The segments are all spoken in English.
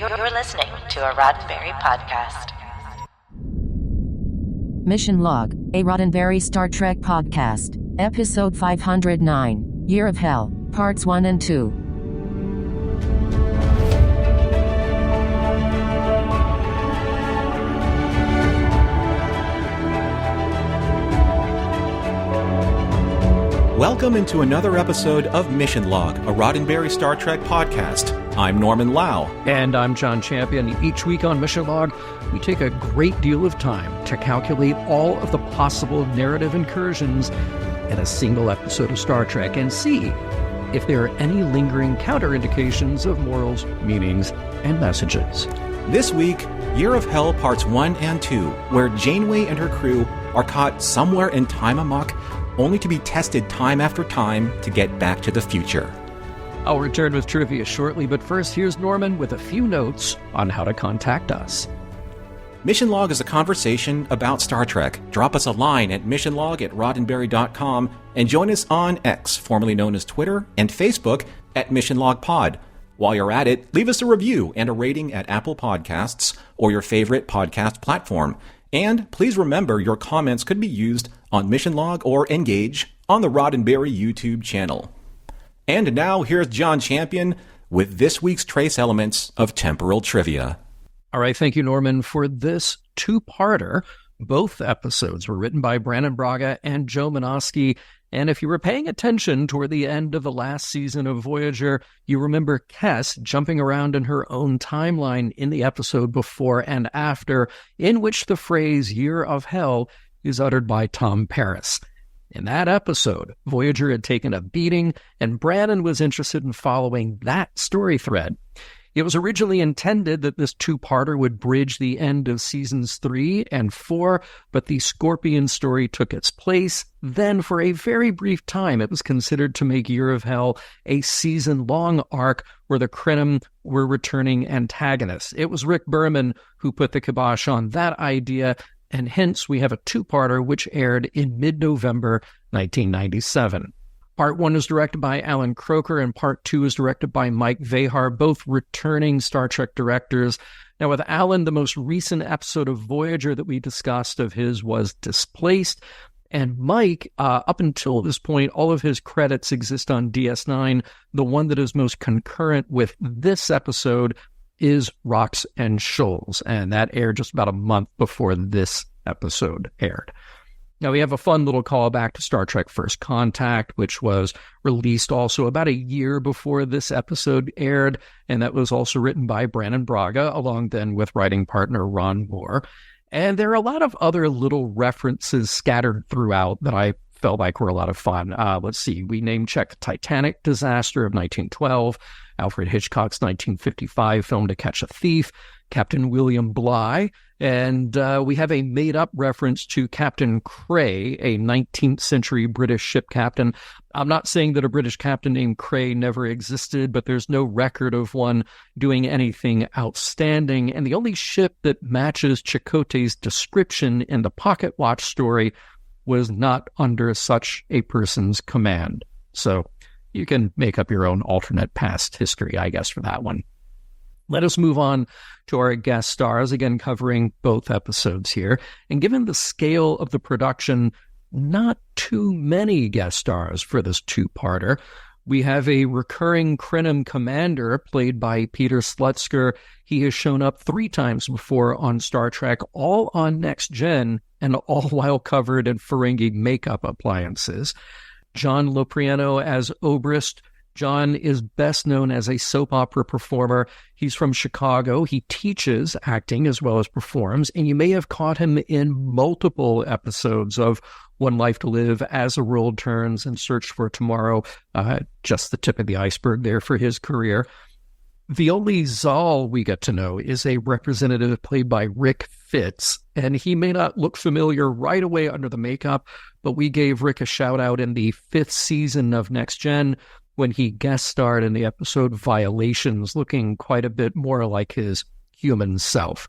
You're listening to a Roddenberry podcast. Mission Log, a Roddenberry Star Trek podcast, Episode 509, Year of Hell, Parts 1 and 2. Welcome into another episode of Mission Log, a Roddenberry Star Trek podcast. I'm Norman Lau. And I'm John Champion. Each week on Mission Log, we take a great deal of time to calculate all of the possible narrative incursions in a single episode of Star Trek and see if there are any lingering counterindications of morals, meanings, and messages. This week, Year of Hell Parts 1 and 2, where Janeway and her crew are caught somewhere in time amok, only to be tested time after time to get back to the future. I'll return with trivia shortly, but first, here's Norman with a few notes on how to contact us. Mission Log is a conversation about Star Trek. Drop us a line at missionlog@roddenberry.com and join us on X, formerly known as Twitter, and Facebook at Mission Log Pod. While you're at it, leave us a review and a rating at Apple Podcasts or your favorite podcast platform. And please remember your comments could be used on Mission Log or Engage on the Roddenberry YouTube channel. And now here's John Champion with this week's trace elements of temporal trivia. All right, thank you, Norman, for this two-parter. Both episodes were written by Brannon Braga and Joe Menosky. And if you were paying attention toward the end of the last season of Voyager, you remember Kes jumping around in her own timeline in the episode before and after, in which the phrase Year of Hell is uttered by Tom Paris. In that episode, Voyager had taken a beating, and Brannon was interested in following that story thread. It was originally intended that this two-parter would bridge the end of seasons 3 and 4, but the Scorpion story took its place. Then, for a very brief time, it was considered to make Year of Hell a season-long arc where the Krenim were returning antagonists. It was Rick Berman who put the kibosh on that idea, and hence we have a two-parter which aired in mid-November 1997. Part 1 is directed by Alan Croker, and Part 2 is directed by Mike Vehar, both returning Star Trek directors. Now, with Alan, the most recent episode of Voyager that we discussed of his was Displaced, and Mike, up until this point, all of his credits exist on DS9. The one that is most concurrent with this episode is Rocks and Shoals, and that aired just about a month before this episode aired. Now, we have a fun little callback to Star Trek First Contact, which was released also about a year before this episode aired, and that was also written by Brannon Braga, along then with writing partner Ron Moore. And there are a lot of other little references scattered throughout that I felt like were a lot of fun. Let's see, we name-checked the Titanic disaster of 1912, Alfred Hitchcock's 1955 film To Catch a Thief, Captain William Bligh, and we have a made-up reference to Captain Cray, a 19th century British ship captain. I'm not saying that a British captain named Cray never existed, but there's no record of one doing anything outstanding, and the only ship that matches Chakotay's description in the Pocket Watch story was not under such a person's command. So you can make up your own alternate past history, I guess, for that one. Let us move on to our guest stars, again covering both episodes here. And given the scale of the production, not too many guest stars for this two-parter. We have a recurring Krenim commander played by Peter Slutzker. He has shown up 3 times before on Star Trek, all on Next Gen, and all while covered in Ferengi makeup appliances. John Lopriano as Obrist. John is best known as a soap opera performer. He's from Chicago. He teaches acting as well as performs, and you may have caught him in multiple episodes of One Life to Live, As the World Turns, and Search for Tomorrow. Just the tip of the iceberg there for his career. The only Zal we get to know is a representative played by Rick Fitz, and he may not look familiar right away under the makeup, but we gave Rick a shout-out in the 5th season of Next Gen when he guest starred in the episode Violations, looking quite a bit more like his human self.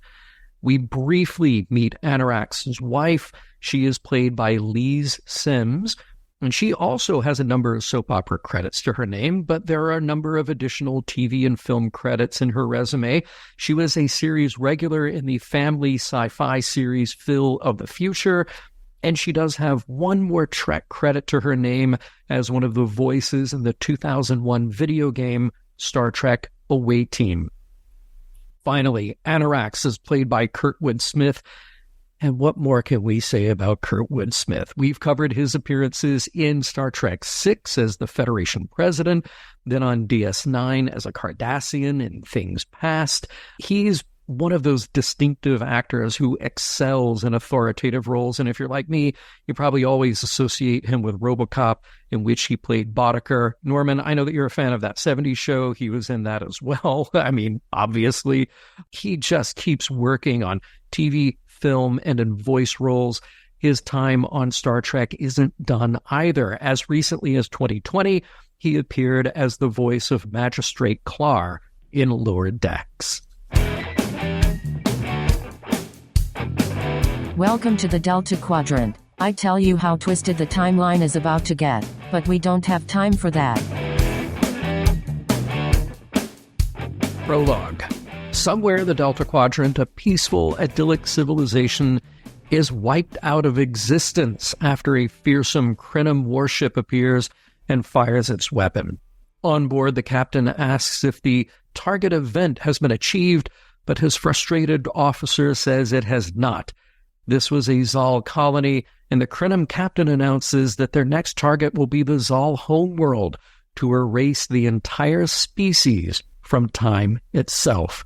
We briefly meet Anorak's wife. She is played by Lise Sims. And she also has a number of soap opera credits to her name, but there are a number of additional TV and film credits in her resume. She was a series regular in the family sci-fi series Phil of the Future, and she does have one more Trek credit to her name as one of the voices in the 2001 video game Star Trek Away Team. Finally, Annorax is played by Kurtwood Smith. And what more can we say about Kurtwood Smith? We've covered his appearances in Star Trek VI as the Federation president, then on DS9 as a Cardassian in Things Past. He's one of those distinctive actors who excels in authoritative roles. And if you're like me, you probably always associate him with RoboCop, in which he played Boddicker. Norman, I know that you're a fan of that 70s show. He was in that as well. I mean, obviously, he just keeps working on TV, film, and in voice roles. His time on Star Trek isn't done either. As recently as 2020, he appeared as the voice of Magistrate Klar in Lower Decks. Welcome to the Delta Quadrant. I tell you how twisted the timeline is about to get, but we don't have time for that. Prologue. Somewhere in the Delta Quadrant, a peaceful, idyllic civilization is wiped out of existence after a fearsome Krenim warship appears and fires its weapon. On board, the captain asks if the target event has been achieved, but his frustrated officer says it has not. This was a Zal colony, and the Krenim captain announces that their next target will be the Zal homeworld to erase the entire species from time itself.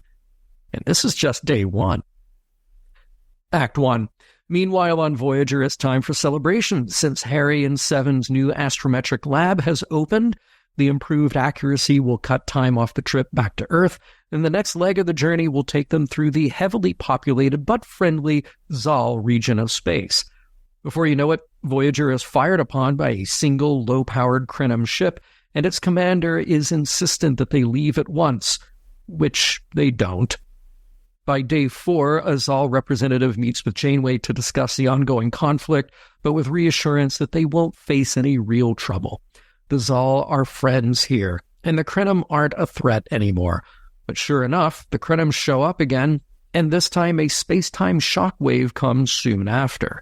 And this is just day one. Act 1. Meanwhile, on Voyager, it's time for celebration. Since Harry and Seven's new astrometric lab has opened, the improved accuracy will cut time off the trip back to Earth, and the next leg of the journey will take them through the heavily populated but friendly Zal region of space. Before you know it, Voyager is fired upon by a single low-powered Krenim ship, and its commander is insistent that they leave at once, which they don't. By day 4, a Zal representative meets with Janeway to discuss the ongoing conflict, but with reassurance that they won't face any real trouble. The Zal are friends here, and the Krenim aren't a threat anymore. But sure enough, the Krenim show up again, and this time a space-time shockwave comes soon after.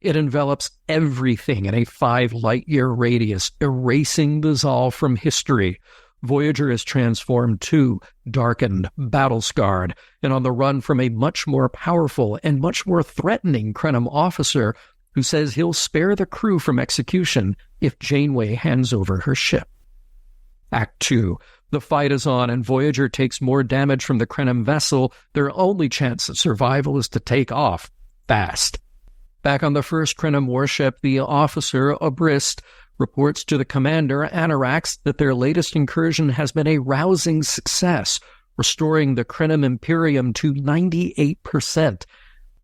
It envelops everything in a 5-light-year radius, erasing the Zal from history. Voyager is transformed too, darkened, battle-scarred, and on the run from a much more powerful and much more threatening Krenim officer who says he'll spare the crew from execution if Janeway hands over her ship. Act 2. The fight is on, and Voyager takes more damage from the Krenim vessel. Their only chance of survival is to take off fast. Back on the first Krenim warship, the officer, Obrist, reports to the commander, Annorax, that their latest incursion has been a rousing success, restoring the Krenim Imperium to 98%.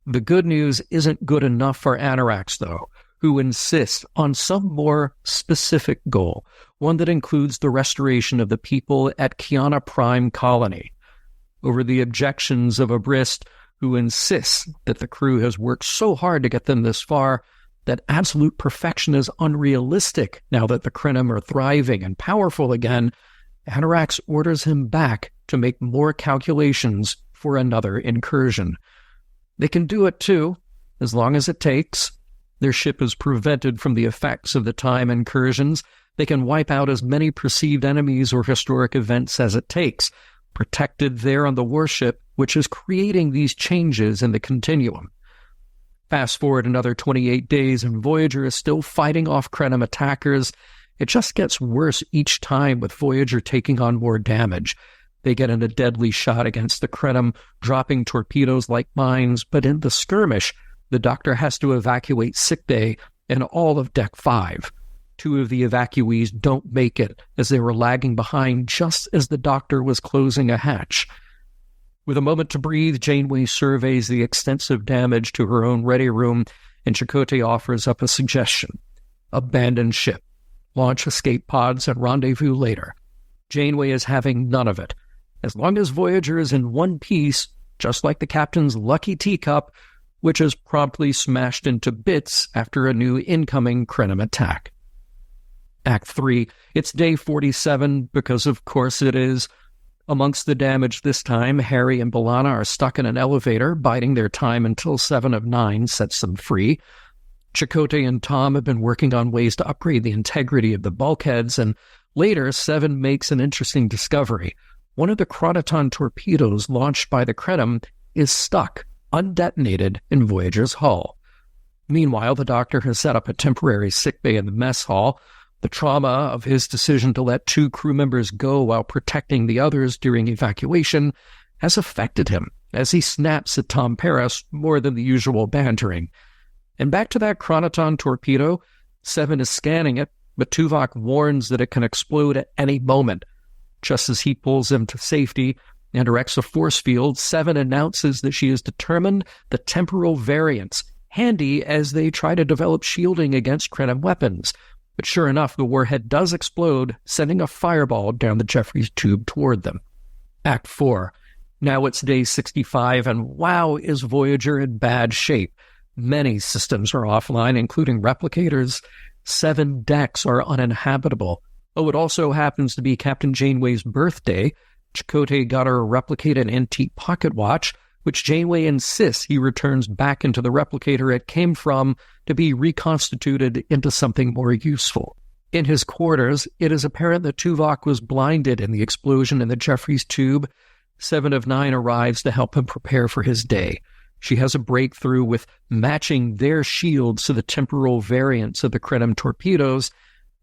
The good news isn't good enough for Annorax, though, who insists on some more specific goal, one that includes the restoration of the people at Kiana Prime Colony. Over the objections of Obrist, who insists that the crew has worked so hard to get them this far, that absolute perfection is unrealistic now that the Krenim are thriving and powerful again, Annorax orders him back to make more calculations for another incursion. They can do it too, as long as it takes. Their ship is prevented from the effects of the time incursions. They can wipe out as many perceived enemies or historic events as it takes, protected there on the warship, which is creating these changes in the continuum. Fast forward another 28 days, and Voyager is still fighting off Krenim attackers. It just gets worse each time, with Voyager taking on more damage. They get in a deadly shot against the Krenim, dropping torpedoes like mines, but in the skirmish, the Doctor has to evacuate sickbay and all of Deck 5. 2 of the evacuees don't make it, as they were lagging behind just as the Doctor was closing a hatch. With a moment to breathe, Janeway surveys the extensive damage to her own ready room, and Chakotay offers up a suggestion. Abandon ship. Launch escape pods and rendezvous later. Janeway is having none of it. As long as Voyager is in one piece, just like the captain's lucky teacup, which is promptly smashed into bits after a new incoming Krenim attack. Act 3, it's day 47 because, of course, it is. Amongst the damage this time, Harry and B'Elanna are stuck in an elevator, biding their time until 7 of 9 sets them free. Chakotay and Tom have been working on ways to upgrade the integrity of the bulkheads, and later, 7 makes an interesting discovery. One of the Chronoton torpedoes launched by the Krenim is stuck, undetonated, in Voyager's hull. Meanwhile, the Doctor has set up a temporary sickbay in the mess hall. The trauma of his decision to let 2 crew members go while protecting the others during evacuation has affected him, as he snaps at Tom Paris more than the usual bantering. And back to that Chronoton torpedo, 7 is scanning it, but Tuvok warns that it can explode at any moment. Just as he pulls him to safety and directs a force field, 7 announces that she has determined the temporal variance, handy as they try to develop shielding against Krenim weapons. But sure enough, the warhead does explode, sending a fireball down the Jeffries tube toward them. Act 4. Now it's day 65, and wow, is Voyager in bad shape. Many systems are offline, including replicators. 7 decks are uninhabitable. Oh, it also happens to be Captain Janeway's birthday. Chakotay got her a replicated antique pocket watch, which Janeway insists he returns back into the replicator it came from to be reconstituted into something more useful. In his quarters, it is apparent that Tuvok was blinded in the explosion in the Jeffries tube. 7 of 9 arrives to help him prepare for his day. She has a breakthrough with matching their shields to the temporal variants of the Krenim torpedoes,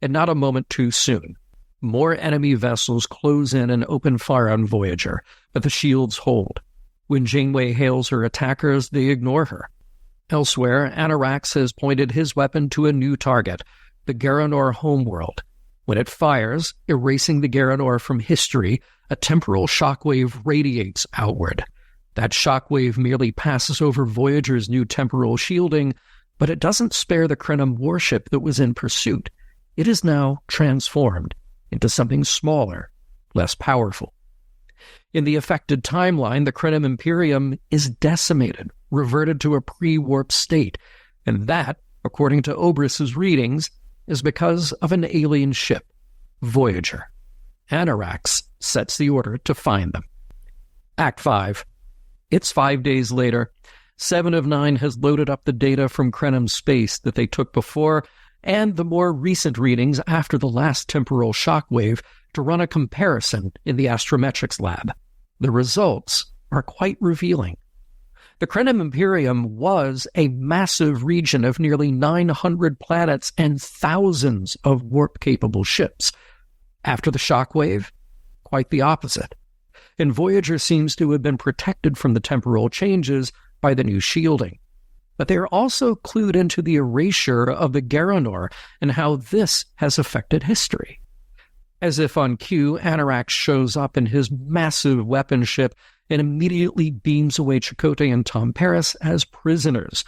and not a moment too soon. More enemy vessels close in and open fire on Voyager, but the shields hold. When Janeway hails her attackers, they ignore her. Elsewhere, Anarax has pointed his weapon to a new target, the Garanor homeworld. When it fires, erasing the Garanor from history, a temporal shockwave radiates outward. That shockwave merely passes over Voyager's new temporal shielding, but it doesn't spare the Krenim warship that was in pursuit. It is now transformed into something smaller, less powerful. In the affected timeline, the Krenim Imperium is decimated, reverted to a pre-warp state, and that, according to Obrist's readings, is because of an alien ship, Voyager. Anarax sets the order to find them. Act 5. It's 5 days later. 7 of 9 has loaded up the data from Krenim space that they took before, and the more recent readings after the last temporal shockwave to run a comparison in the astrometrics lab. The results are quite revealing. The Krenim Imperium was a massive region of nearly 900 planets and thousands of warp-capable ships. After the shockwave, quite the opposite. And Voyager seems to have been protected from the temporal changes by the new shielding. But they are also clued into the erasure of the Garanor and how this has affected history. As if on cue, Anarax shows up in his massive weapon ship and immediately beams away Chakotay and Tom Paris as prisoners.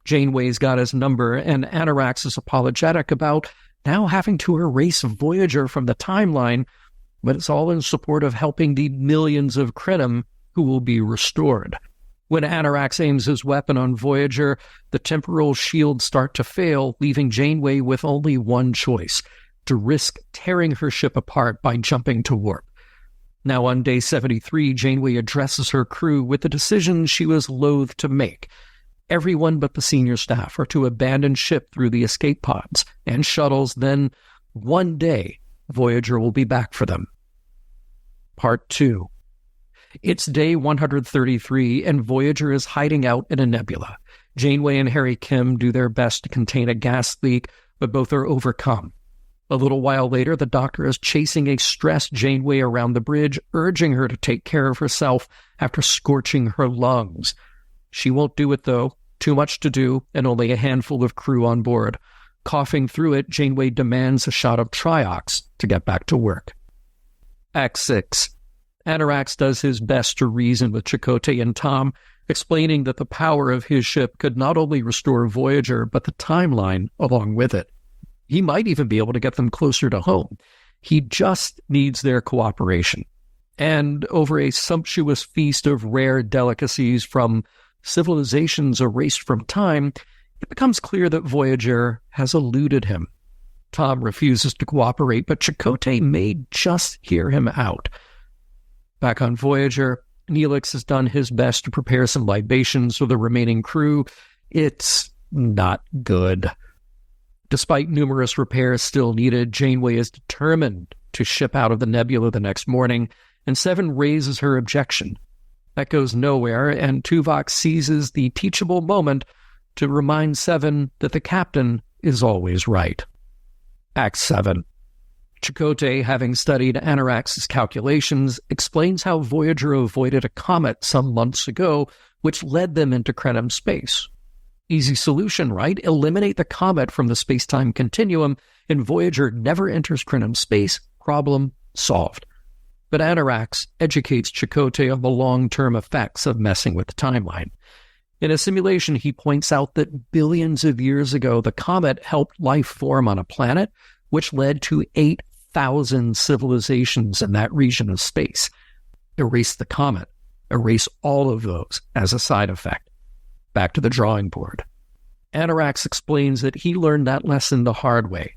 Janeway's got his number, and Anarax is apologetic about now having to erase Voyager from the timeline, but it's all in support of helping the millions of Krenim who will be restored. When Anarax aims his weapon on Voyager, the temporal shields start to fail, leaving Janeway with only one choice: to risk tearing her ship apart by jumping to warp. Now on day 73, Janeway addresses her crew with the decision she was loath to make. Everyone but the senior staff are to abandon ship through the escape pods and shuttles, then one day Voyager will be back for them. Part 2. It's day 133, and Voyager is hiding out in a nebula. Janeway and Harry Kim do their best to contain a gas leak, but both are overcome. A little while later, the Doctor is chasing a stressed Janeway around the bridge, urging her to take care of herself after scorching her lungs. She won't do it, though. Too much to do, and only a handful of crew on board. Coughing through it, Janeway demands a shot of Triox to get back to work. Act 6. Anarax does his best to reason with Chakotay and Tom, explaining that the power of his ship could not only restore Voyager, but the timeline along with it. He might even be able to get them closer to home. He just needs their cooperation. And over a sumptuous feast of rare delicacies from civilizations erased from time, it becomes clear that Voyager has eluded him. Tom refuses to cooperate, but Chakotay may just hear him out. Back on Voyager, Neelix has done his best to prepare some libations for the remaining crew. It's not good. Despite numerous repairs still needed, Janeway is determined to ship out of the nebula the next morning, and Seven raises her objection. That goes nowhere, and Tuvok seizes the teachable moment to remind Seven that the captain is always right. Act 7. Chakotay, having studied Anarax's calculations, explains how Voyager avoided a comet some months ago, which led them into Krenim space. Easy solution, right? Eliminate the comet from the space-time continuum, and Voyager never enters Krenim space. Problem solved. But Anarax educates Chakotay on the long-term effects of messing with the timeline. In a simulation, he points out that billions of years ago, the comet helped life form on a planet, which led to 8,000 civilizations in that region of space. Erase the comet. Erase all of those as a side effect. Back to the drawing board. Anarax explains that he learned that lesson the hard way.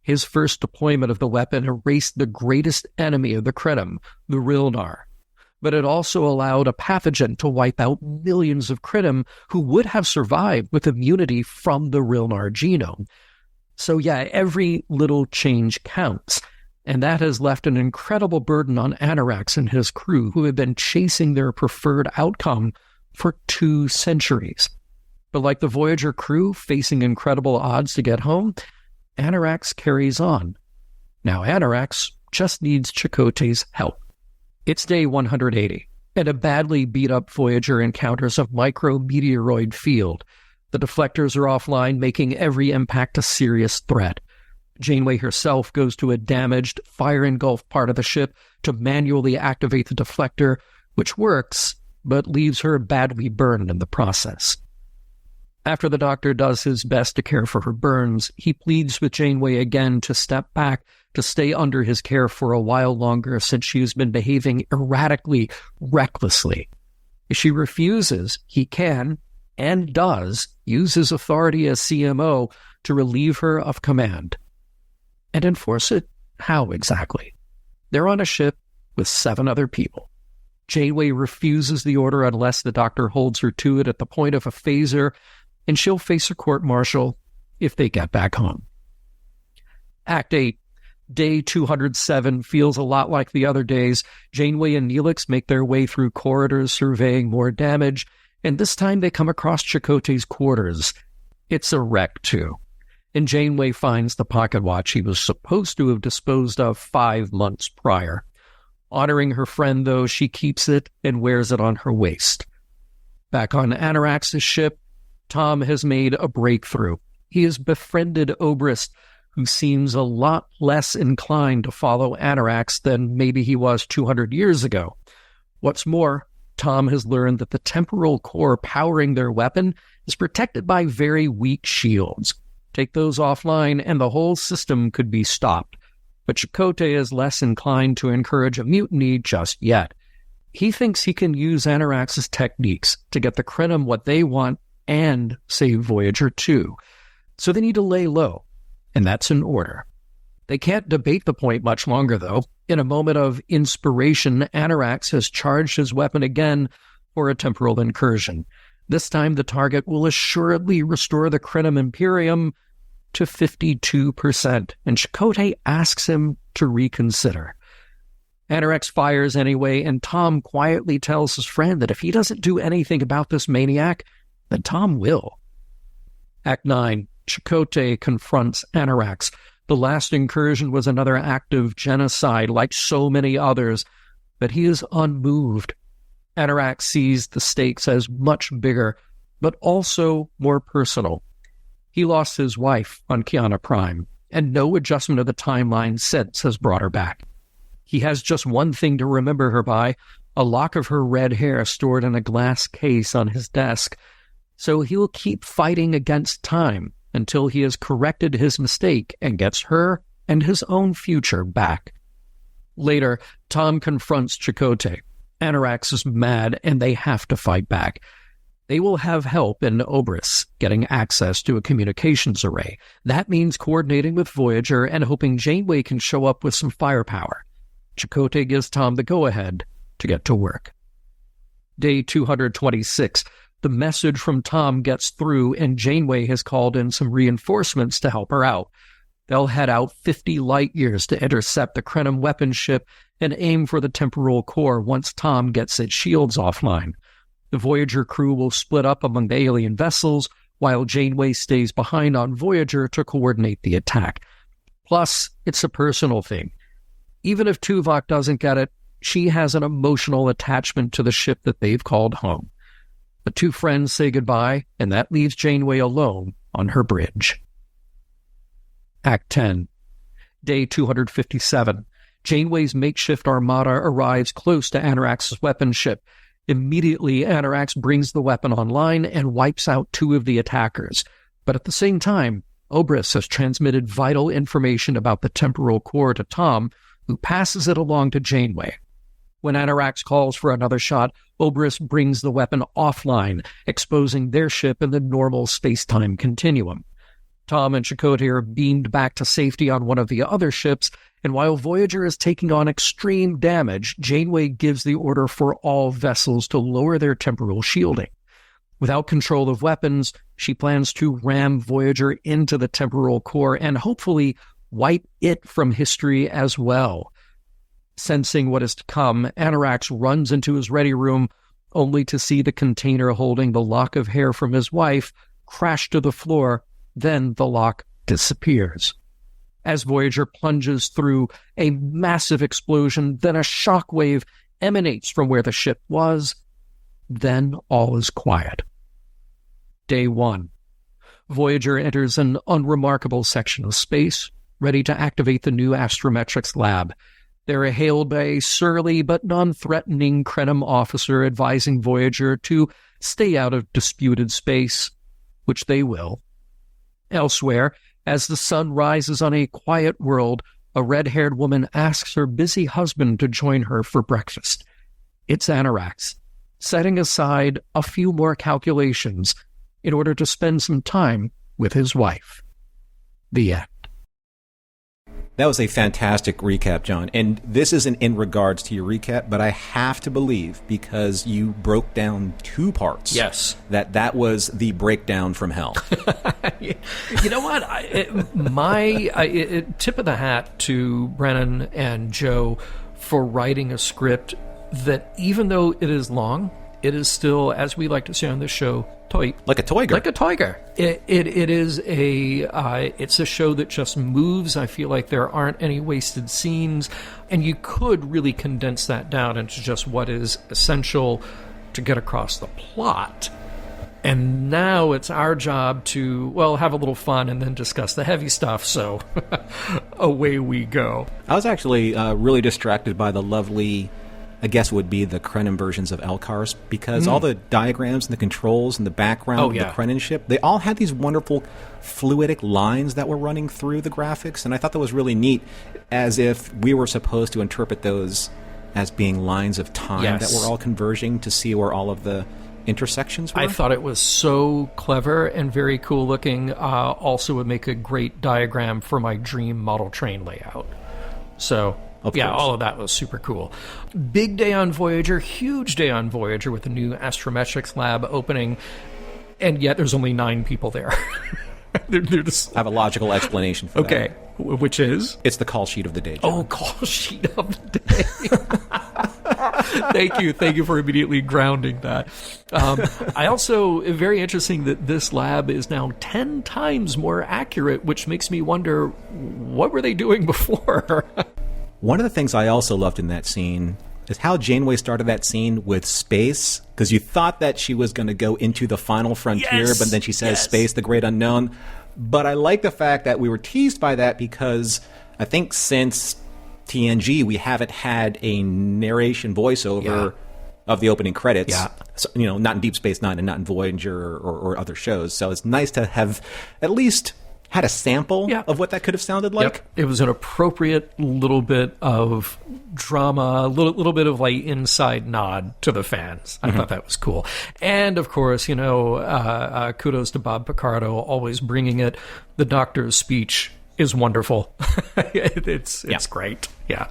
His first deployment of the weapon erased the greatest enemy of the Krenim, the Rilnar. But it also allowed a pathogen to wipe out millions of Krenim who would have survived with immunity from the Rilnar genome. So yeah, every little change counts. And that has left an incredible burden on Anarax and his crew, who have been chasing their preferred outcome for 2 centuries. But like the Voyager crew facing incredible odds to get home, Anarax carries on. Now Anarax just needs Chakotay's help. It's day 180, and a badly beat-up Voyager encounters a micrometeoroid field. The deflectors are offline, making every impact a serious threat. Janeway herself goes to a damaged, fire-engulfed part of the ship to manually activate the deflector, which works, but leaves her badly burned in the process. After the Doctor does his best to care for her burns, he pleads with Janeway again to step back, to stay under his care for a while longer, since she has been behaving erratically, recklessly. If she refuses, he can, and does, use his authority as CMO to relieve her of command. And enforce it? How exactly? They're on a ship with 7 other people. Janeway refuses the order unless the Doctor holds her to it at the point of a phaser, and she'll face a court-martial if they get back home. Act 8. Day 207 feels a lot like the other days. Janeway and Neelix make their way through corridors surveying more damage, and this time they come across Chakotay's quarters. It's a wreck, too. And Janeway finds the pocket watch he was supposed to have disposed of 5 months prior. Honoring her friend, though, she keeps it and wears it on her waist. Back on Anarax's ship, Tom has made a breakthrough. He has befriended Obrist, who seems a lot less inclined to follow Anarax than maybe he was 200 years ago. What's more, Tom has learned that the temporal core powering their weapon is protected by very weak shields. Take those offline and the whole system could be stopped. But Chakotay is less inclined to encourage a mutiny just yet. He thinks he can use Anarax's techniques to get the Krenim what they want and save Voyager too. So they need to lay low, and that's in order. They can't debate the point much longer, though. In a moment of inspiration, Anarax has charged his weapon again for a temporal incursion. This time the target will assuredly restore the Krenim Imperium to 52%, and Chakotay asks him to reconsider. Anarax fires anyway, and Tom quietly tells his friend that if he doesn't do anything about this maniac, then Tom will. Act 9. Chakotay confronts Anarax. The last incursion was another act of genocide, like so many others, but he is unmoved. Anarax sees the stakes as much bigger, but also more personal. He lost his wife on Kiana Prime, and no adjustment of the timeline since has brought her back. He has just one thing to remember her by, a lock of her red hair stored in a glass case on his desk. So he'll keep fighting against time until he has corrected his mistake and gets her and his own future back. Later, Tom confronts Chakotay. Anarax is mad, and they have to fight back. They will have help in Oberys getting access to a communications array. That means coordinating with Voyager and hoping Janeway can show up with some firepower. Chakotay gives Tom the go-ahead to get to work. Day 226. The message from Tom gets through, and Janeway has called in some reinforcements to help her out. They'll head out 50 light-years to intercept the Krenim weapon ship and aim for the temporal core once Tom gets its shields offline. The Voyager crew will split up among the alien vessels, while Janeway stays behind on Voyager to coordinate the attack. Plus, it's a personal thing. Even if Tuvok doesn't get it, she has an emotional attachment to the ship that they've called home. The two friends say goodbye, and that leaves Janeway alone on her bridge. Act 10. Day 257. Janeway's makeshift armada arrives close to Anorax's weapon ship. Immediately, Anorax brings the weapon online and wipes out two of the attackers. But at the same time, Oberys has transmitted vital information about the temporal core to Tom, who passes it along to Janeway. When Anorax calls for another shot, Oberys brings the weapon offline, exposing their ship in the normal space-time continuum. Tom and Chakotay are beamed back to safety on one of the other ships, and while Voyager is taking on extreme damage, Janeway gives the order for all vessels to lower their temporal shielding. Without control of weapons, she plans to ram Voyager into the temporal core and hopefully wipe it from history as well. Sensing what is to come, Anorax runs into his ready room, only to see the container holding the lock of hair from his wife crash to the floor. Then the lock disappears. As Voyager plunges through, a massive explosion, then a shockwave emanates from where the ship was. Then all is quiet. Day 1. Voyager enters an unremarkable section of space, ready to activate the new astrometrics lab. They're hailed by a surly but non-threatening Krenim officer advising Voyager to stay out of disputed space, which they will. Elsewhere, as the sun rises on a quiet world, a red-haired woman asks her busy husband to join her for breakfast. It's Anorax, setting aside a few more calculations in order to spend some time with his wife. The end. That was a fantastic recap, John. And this isn't in regards to your recap, but I have to believe, because you broke down two parts. Yes. That was the breakdown from hell. You know what? Tip of the hat to Brennan and Joe for writing a script that, even though it is long, it is still, as we like to say on this show, like a toiger. Like a toiger. It's a show that just moves. I feel like there aren't any wasted scenes, and you could really condense that down into just what is essential to get across the plot. And now it's our job to, well, have a little fun and then discuss the heavy stuff, so away we go. I was actually really distracted by the lovely, I guess would be the Krenim versions of Elcars, because all the diagrams and the controls and the background of the Krenim ship, they all had these wonderful fluidic lines that were running through the graphics, and I thought that was really neat, as if we were supposed to interpret those as being lines of time that were all converging to see where all of the intersections were. I thought it was so clever and very cool looking. Also would make a great diagram for my dream model train layout. So all of that was super cool. Big day on Voyager, huge day on Voyager with the new astrometrics lab opening, and yet there's only 9 people there. they're just... I have a logical explanation for that. Okay, which is? It's the call sheet of the day, John. Oh, call sheet of the day. Thank you for immediately grounding that. I also, very interesting that this lab is now 10 times more accurate, which makes me wonder, what were they doing before? One of the things I also loved in that scene is how Janeway started that scene with space, because you thought that she was going to go into the final frontier, but then she says space, the great unknown. But I like the fact that we were teased by that, because I think since TNG, we haven't had a narration voiceover of the opening credits. Yeah. So, not in Deep Space Nine and not in Voyager or other shows. So it's nice to have at least had a sample of what that could have sounded like. Yep. It was an appropriate little bit of drama, a little bit of like inside nod to the fans. I thought that was cool. And of course, kudos to Bob Picardo, always bringing it. The Doctor's speech is wonderful. It's great. Yeah.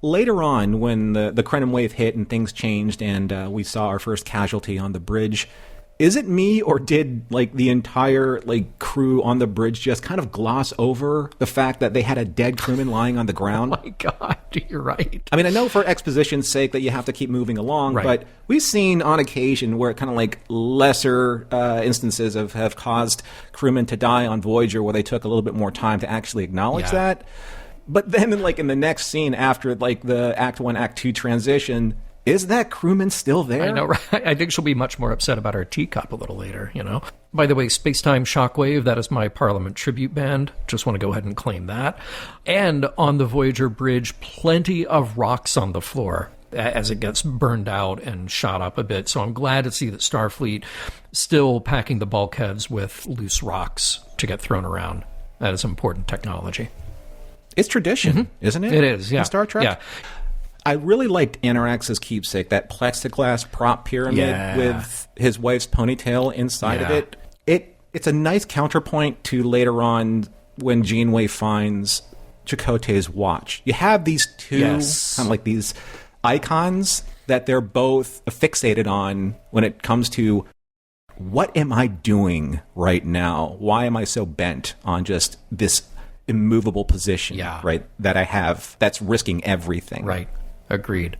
Later on, when the Krenim wave hit and things changed and we saw our first casualty on the bridge, is it me or did like the entire crew on the bridge just kind of gloss over the fact that they had a dead crewman lying on the ground? Oh my God, you're right. I mean, I know for exposition's sake that you have to keep moving along, right. But we've seen on occasion where kind of like lesser instances have caused crewmen to die on Voyager where they took a little bit more time to actually acknowledge that. But then in the next scene after the Act 1, Act 2 transition, is that crewman still there? I know, right? I think she'll be much more upset about her teacup a little later, By the way, Spacetime Shockwave, that is my Parliament tribute band. Just want to go ahead and claim that. And on the Voyager bridge, plenty of rocks on the floor as it gets burned out and shot up a bit. So I'm glad to see that Starfleet still packing the bulkheads with loose rocks to get thrown around. That is important technology. It's tradition, isn't it? It is, yeah. In Star Trek? Yeah. I really liked Anorax's keepsake, that plexiglass prop pyramid with his wife's ponytail inside of it. It's a nice counterpoint to later on when Janeway finds Chakotay's watch. You have these two kind of like these icons that they're both fixated on when it comes to what am I doing right now? Why am I so bent on just this immovable position, right, that I have that's risking everything? Right. Agreed.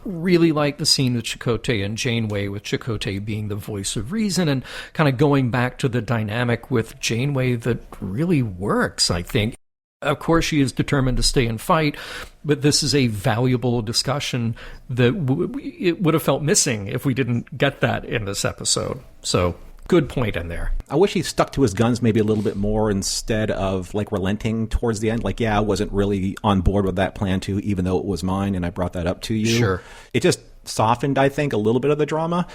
Really like the scene with Chakotay and Janeway, with Chakotay being the voice of reason and kind of going back to the dynamic with Janeway that really works, I think. Of course, she is determined to stay and fight, but this is a valuable discussion that it would have felt missing if we didn't get that in this episode. So, good point in there. I wish he stuck to his guns maybe a little bit more instead of relenting towards the end. I wasn't really on board with that plan too, even though it was mine and I brought that up to you. Sure. It just softened, I think, a little bit of the drama.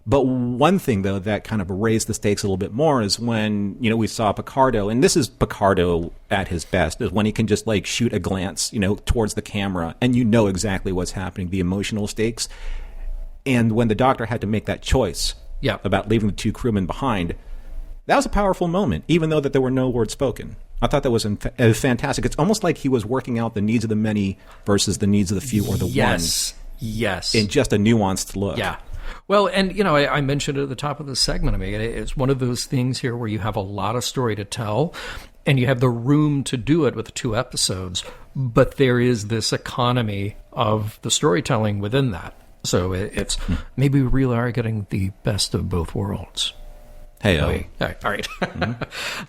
But one thing, though, that kind of raised the stakes a little bit more is when, we saw Picardo, and this is Picardo at his best, is when he can just shoot a glance, towards the camera and exactly what's happening, the emotional stakes. And when the Doctor had to make that choice about leaving the two crewmen behind, that was a powerful moment, even though that there were no words spoken. I thought that was fantastic. It's almost like he was working out the needs of the many versus the needs of the few or the one. Yes. In just a nuanced look. Yeah. Well, and, I mentioned it at the top of the segment. I mean, it's one of those things here where you have a lot of story to tell, and you have the room to do it with 2 episodes, but there is this economy of the storytelling within that. So it's maybe we really are getting the best of both worlds. Hey-o. All right.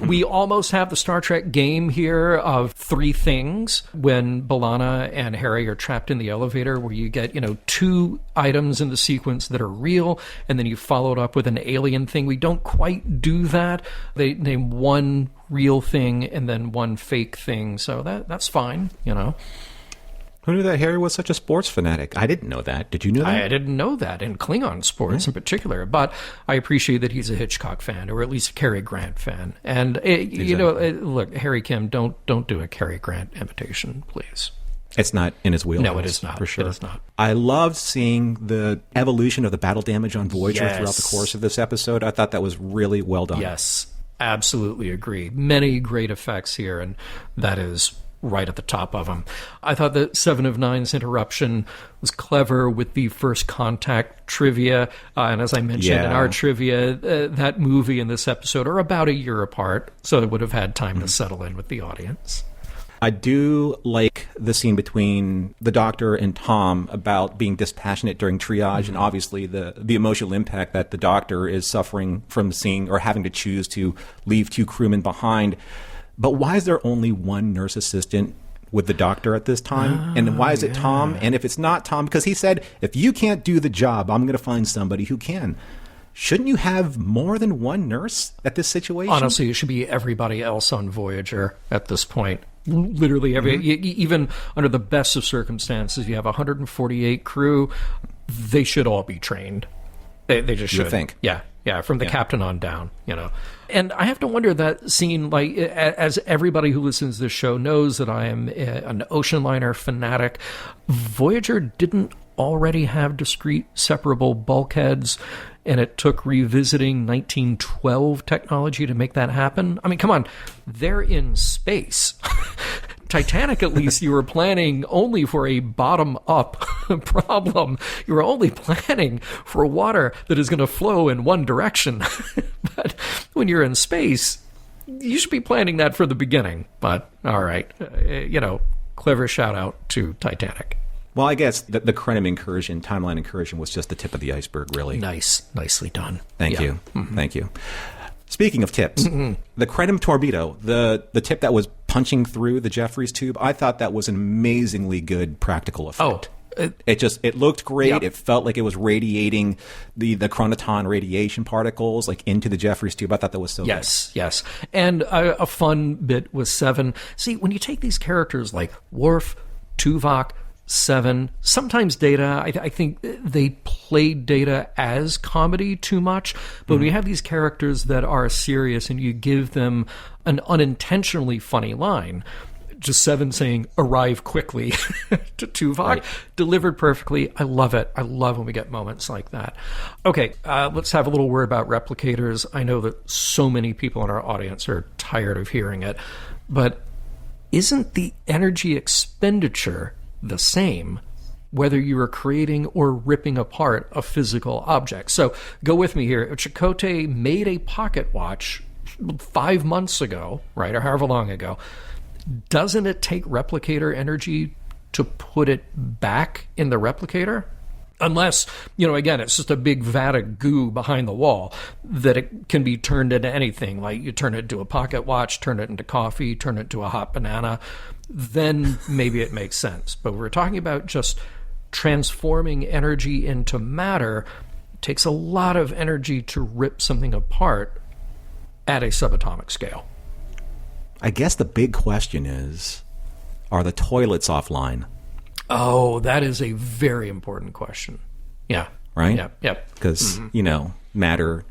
We almost have the Star Trek game here of 3 things when B'Elanna and Harry are trapped in the elevator, where you get, 2 items in the sequence that are real, and then you follow it up with an alien thing. We don't quite do that. They name 1 real thing and then 1 fake thing, so that's fine, Who knew that Harry was such a sports fanatic? I didn't know that. Did you know that? I didn't know that, in Klingon sports in particular. But I appreciate that he's a Hitchcock fan, or at least a Cary Grant fan. And, look, Harry Kim, don't do a Cary Grant imitation, please. It's not in his wheelhouse. No, it is not. For sure. It is not. I loved seeing the evolution of the battle damage on Voyager throughout the course of this episode. I thought that was really well done. Yes, absolutely agree. Many great effects here, and that is right at the top of them. I thought that 7 of 9's interruption was clever with the first contact trivia. And as I mentioned in our trivia, that movie and this episode are about a year apart, so it would have had time to settle in with the audience. I do like the scene between the Doctor and Tom about being dispassionate during triage, and obviously the emotional impact that the Doctor is suffering from seeing or having to choose to leave 2 crewmen behind. But why is there only 1 nurse assistant with the Doctor at this time? And why is it Tom? And if it's not Tom, because he said, if you can't do the job, I'm going to find somebody who can. Shouldn't you have more than 1 nurse at this situation? Honestly, it should be everybody else on Voyager at this point. Literally even under the best of circumstances, you have 148 crew, they should all be trained. They just should. You think? Yeah. Yeah, from the captain on down, And I have to wonder that scene, like, as everybody who listens to this show knows that I am an ocean liner fanatic, Voyager didn't already have discrete separable bulkheads, and it took revisiting 1912 technology to make that happen. I mean, come on, they're in space. Titanic, at least, you were planning only for a bottom-up problem. You were only planning for water that is going to flow in one direction. But when you're in space, you should be planning that from the beginning. But, all right, clever shout-out to Titanic. Well, I guess the Krenim incursion, timeline incursion, was just the tip of the iceberg, really. Nicely done. Thank you. Mm-hmm. Thank you. Speaking of tips, the Krenim torpedo, the tip that was punching through the Jeffries tube, I thought that was an amazingly good practical effect. It looked great. Yep. It felt like it was radiating the chronoton radiation particles like into the Jeffries tube. I thought that was so good. Yes. And a fun bit was Seven. See, when you take these characters like Worf, Tuvok, Seven, sometimes Data, I think they played Data as comedy too much, but when you have these characters that are serious and you give them an unintentionally funny line, just Seven saying arrive quickly to Tuvok, delivered perfectly. I love it. I love when we get moments like that. Okay, let's have a little word about replicators. I know that so many people in our audience are tired of hearing it, but isn't the energy expenditure the same whether you are creating or ripping apart a physical object? So go with me here. Chakotay made a pocket watch 5 months ago, right, or however long ago. Doesn't it take replicator energy to put it back in the replicator? Unless, again, it's just a big vat of goo behind the wall that it can be turned into anything. Like you turn it into a pocket watch, turn it into coffee, turn it into a hot banana, then maybe it makes sense. But we're talking about just transforming energy into matter. It takes a lot of energy to rip something apart at a subatomic scale. I guess the big question is, are the toilets offline? Oh, that is a very important question. Yeah. Right? Yep. Because, matter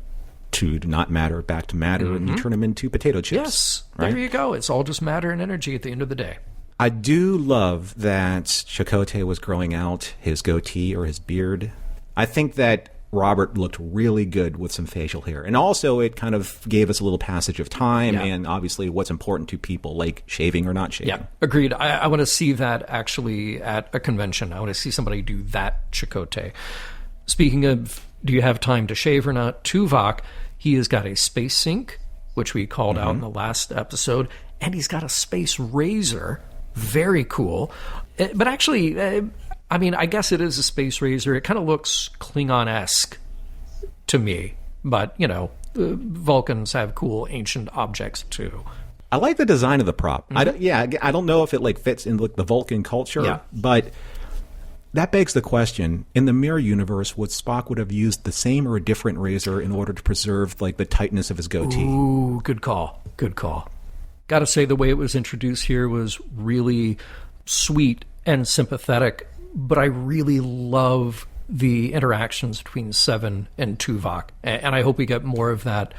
to not matter, back to matter, and you turn them into potato chips. Yes. Right? There you go. It's all just matter and energy at the end of the day. I do love that Chakotay was growing out his goatee or his beard. I think that Robert looked really good with some facial hair. And also it kind of gave us a little passage of time and obviously what's important to people, like shaving or not shaving. Yeah, agreed. I want to see that actually at a convention. I want to see somebody do that Chakotay. Speaking of, do you have time to shave or not? Tuvok, he has got a space sink, which we called out in the last episode, and he's got a space razor. Very cool. But actually, I guess it is a space razor. It kind of looks Klingon-esque to me. But, Vulcans have cool ancient objects, too. I like the design of the prop. I don't know if it fits in the Vulcan culture, but that begs the question, in the mirror universe, would Spock have used the same or a different razor in order to preserve the tightness of his goatee? Ooh, good call. Got to say, the way it was introduced here was really sweet and sympathetic, but I really love the interactions between Seven and Tuvok, and I hope we get more of that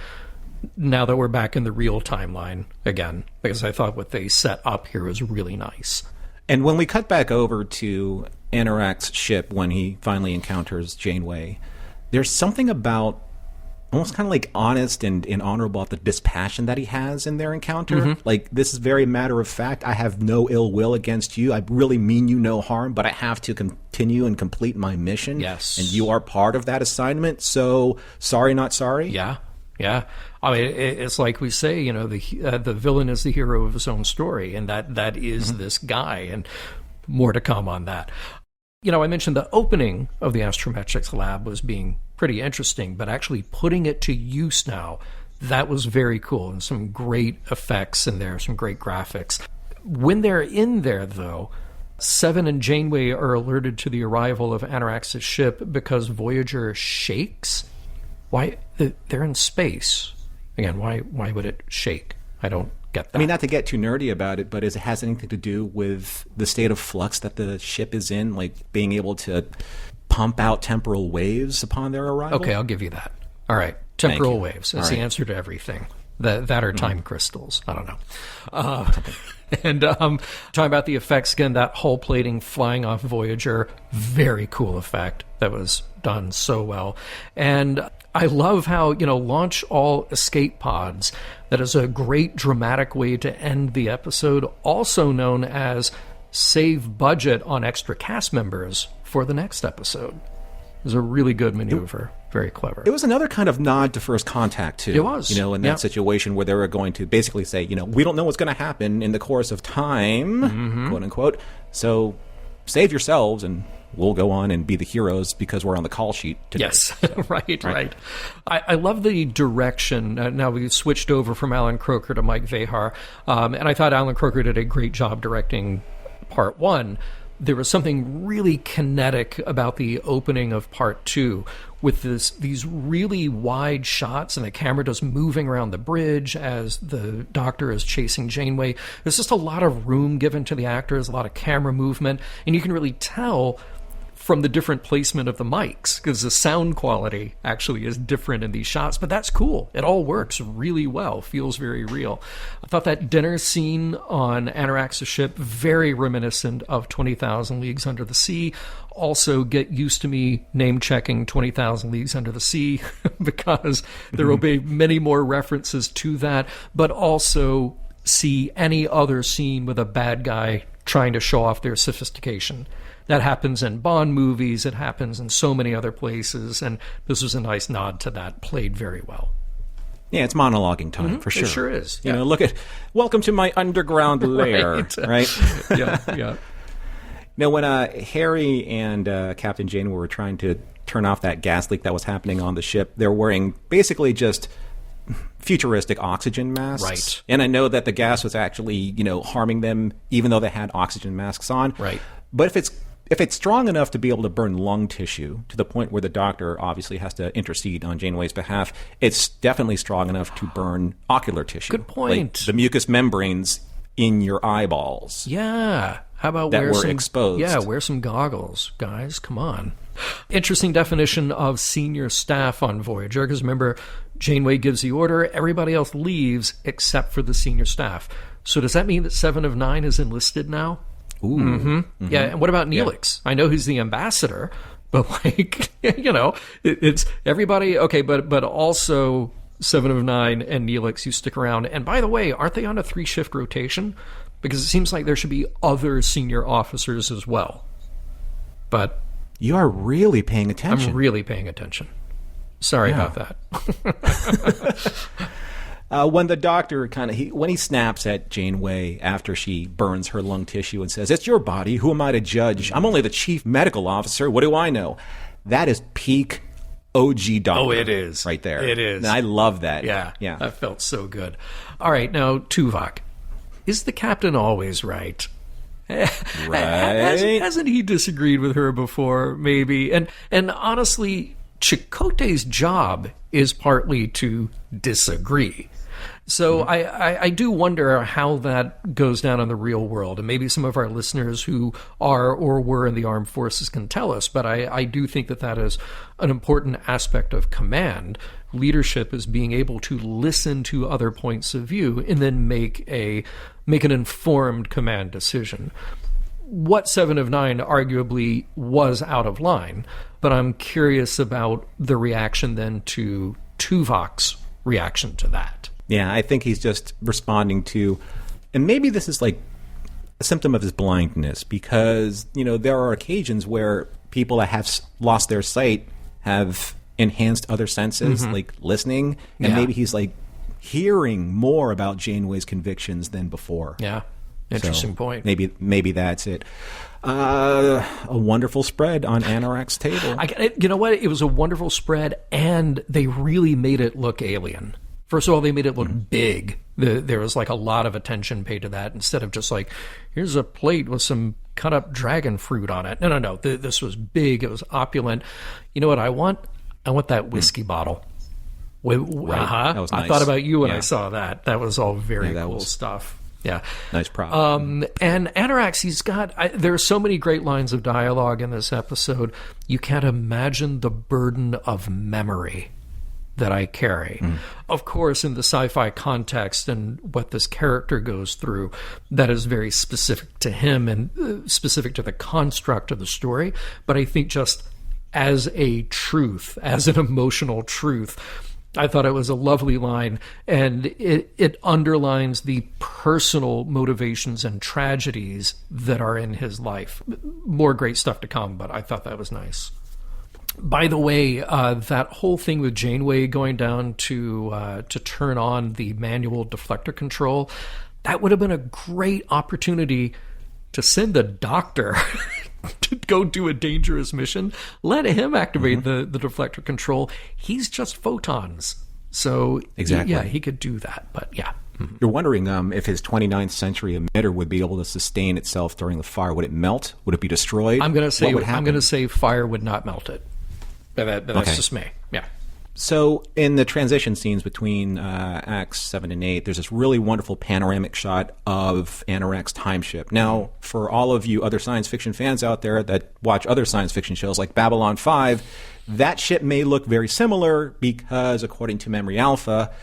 now that we're back in the real timeline again, because I thought what they set up here was really nice. And when we cut back over to Anorak's ship when he finally encounters Janeway, there's something about almost kind of honest and honorable about the dispassion that he has in their encounter. This is very matter of fact. I have no ill will against you. I really mean you no harm, but I have to continue and complete my mission. Yes. And you are part of that assignment, so sorry, not sorry. Yeah. I mean, it's like we say, the villain is the hero of his own story, and that is this guy, and more to come on that. I mentioned the opening of the Astrometrics lab was being pretty interesting, but actually putting it to use now, that was very cool, and some great effects in there, some great graphics. When they're in there, though, Seven and Janeway are alerted to the arrival of Anorak's ship because Voyager shakes. Why? They're in space. Again, why would it shake? I don't get that. I mean, not to get too nerdy about it, but it has anything to do with the state of flux that the ship is in, being able to pump out temporal waves upon their arrival? Okay, I'll give you that. All right. Temporal waves. That's the right. answer to everything. That are time crystals. I don't know. And talking about the effects again, that hull plating flying off Voyager, very cool effect that was done so well. And I love how, launch all escape pods. That is a great dramatic way to end the episode, also known as save budget on extra cast members for the next episode. It was a really good maneuver. Very clever. It was another kind of nod to First Contact, too. It was. In that situation where they were going to basically say, we don't know what's going to happen in the course of time, quote unquote. So save yourselves and we'll go on and be the heroes because we're on the call sheet today. Yes, So, right. I love the direction. Now we switched over from Alan Croker to Mike Vehar, and I thought Alan Croker did a great job directing part one. There was something really kinetic about the opening of part two with these really wide shots and the camera just moving around the bridge as the Doctor is chasing Janeway. There's just a lot of room given to the actors, a lot of camera movement, and you can really tell from the different placement of the mics, because the sound quality actually is different in these shots, but that's cool. It all works really well, feels very real. I thought that dinner scene on Anorak's ship, very reminiscent of 20,000 Leagues Under the Sea. Also, get used to me name-checking 20,000 Leagues Under the Sea, because there will be many more references to that, but also see any other scene with a bad guy trying to show off their sophistication. That happens in Bond movies. It happens in so many other places. And this was a nice nod to that. Played very well. Yeah, it's monologuing time, for sure. It sure is. You know, look at, welcome to my underground lair, right? Yeah. Now, when Harry and Captain Janeway were trying to turn off that gas leak that was happening on the ship, they're wearing basically just futuristic oxygen masks. Right. And I know that the gas was actually, harming them, even though they had oxygen masks on. Right. But if it's strong enough to be able to burn lung tissue to the point where the Doctor obviously has to intercede on Janeway's behalf, it's definitely strong enough to burn ocular tissue. Good point. Like the mucous membranes in your eyeballs. Yeah. How about that were exposed? Yeah, wear some goggles, guys. Come on. Interesting definition of senior staff on Voyager, because remember, Janeway gives the order, everybody else leaves except for the senior staff. So does that mean that 7 of 9 is enlisted now? Ooh. Mm-hmm. Yeah, and what about Neelix? Yeah. I know he's the ambassador, but it's everybody. Okay, but also 7 of 9 and Neelix, you stick around. And by the way, aren't they on a 3-shift rotation? Because it seems like there should be other senior officers as well. But you are really paying attention. I'm really paying attention. Sorry about that. When the Doctor when he snaps at Janeway after she burns her lung tissue and says, "It's your body. Who am I to judge? I'm only the chief medical officer. What do I know?" That is peak OG Doctor. Oh, it is. Right there. It is. And I love that. Yeah. That felt so good. All right, now, Tuvok. Is the captain always right? Right. Hasn't he disagreed with her before, maybe? And honestly, Chakotay's job is partly to disagree. So I do wonder how that goes down in the real world. And maybe some of our listeners who are or were in the armed forces can tell us. But I do think that is an important aspect of command. Leadership is being able to listen to other points of view and then make an informed command decision. What 7 of 9 arguably was out of line, but I'm curious about the reaction then to Tuvok's reaction to that. Yeah, I think he's just responding to, and maybe this is like a symptom of his blindness, because, there are occasions where people that have lost their sight have enhanced other senses, like listening, and maybe he's like hearing more about Janeway's convictions than before. Yeah, interesting point. Maybe that's it. A wonderful spread on Anorak's table. You know what? It was a wonderful spread, and they really made it look alien. First of all, they made it look big. There was like a lot of attention paid to that instead of just like, here's a plate with some cut up dragon fruit on it. No. This was big. It was opulent. You know what I want? I want that whiskey bottle. Right. That was nice. I thought about you when I saw that. That was all very cool stuff. Yeah. Nice prop. And Anorak, there are so many great lines of dialogue in this episode. You can't imagine the burden of memory that I carry. Of course, in the sci-fi context and what this character goes through, that is very specific to him and specific to the construct of the story. But I think just as a truth, as an emotional truth, I thought it was a lovely line, and it underlines the personal motivations and tragedies that are in his life. More great stuff to come, but I thought that was nice. By the way, that whole thing with Janeway going down to turn on the manual deflector control, that would have been a great opportunity to send the doctor to go do a dangerous mission. Let him activate the deflector control. He's just photons. So, exactly. Yeah, he could do that. But, yeah. You're wondering if his 29th century emitter would be able to sustain itself during the fire. Would it melt? Would it be destroyed? I'm going to say fire would not melt it. But that's just me. Yeah. So in the transition scenes between Acts 7 and 8, there's this really wonderful panoramic shot of Anorak's time ship. Now, for all of you other science fiction fans out there that watch other science fiction shows like Babylon 5, that ship may look very similar because, according to Memory Alpha,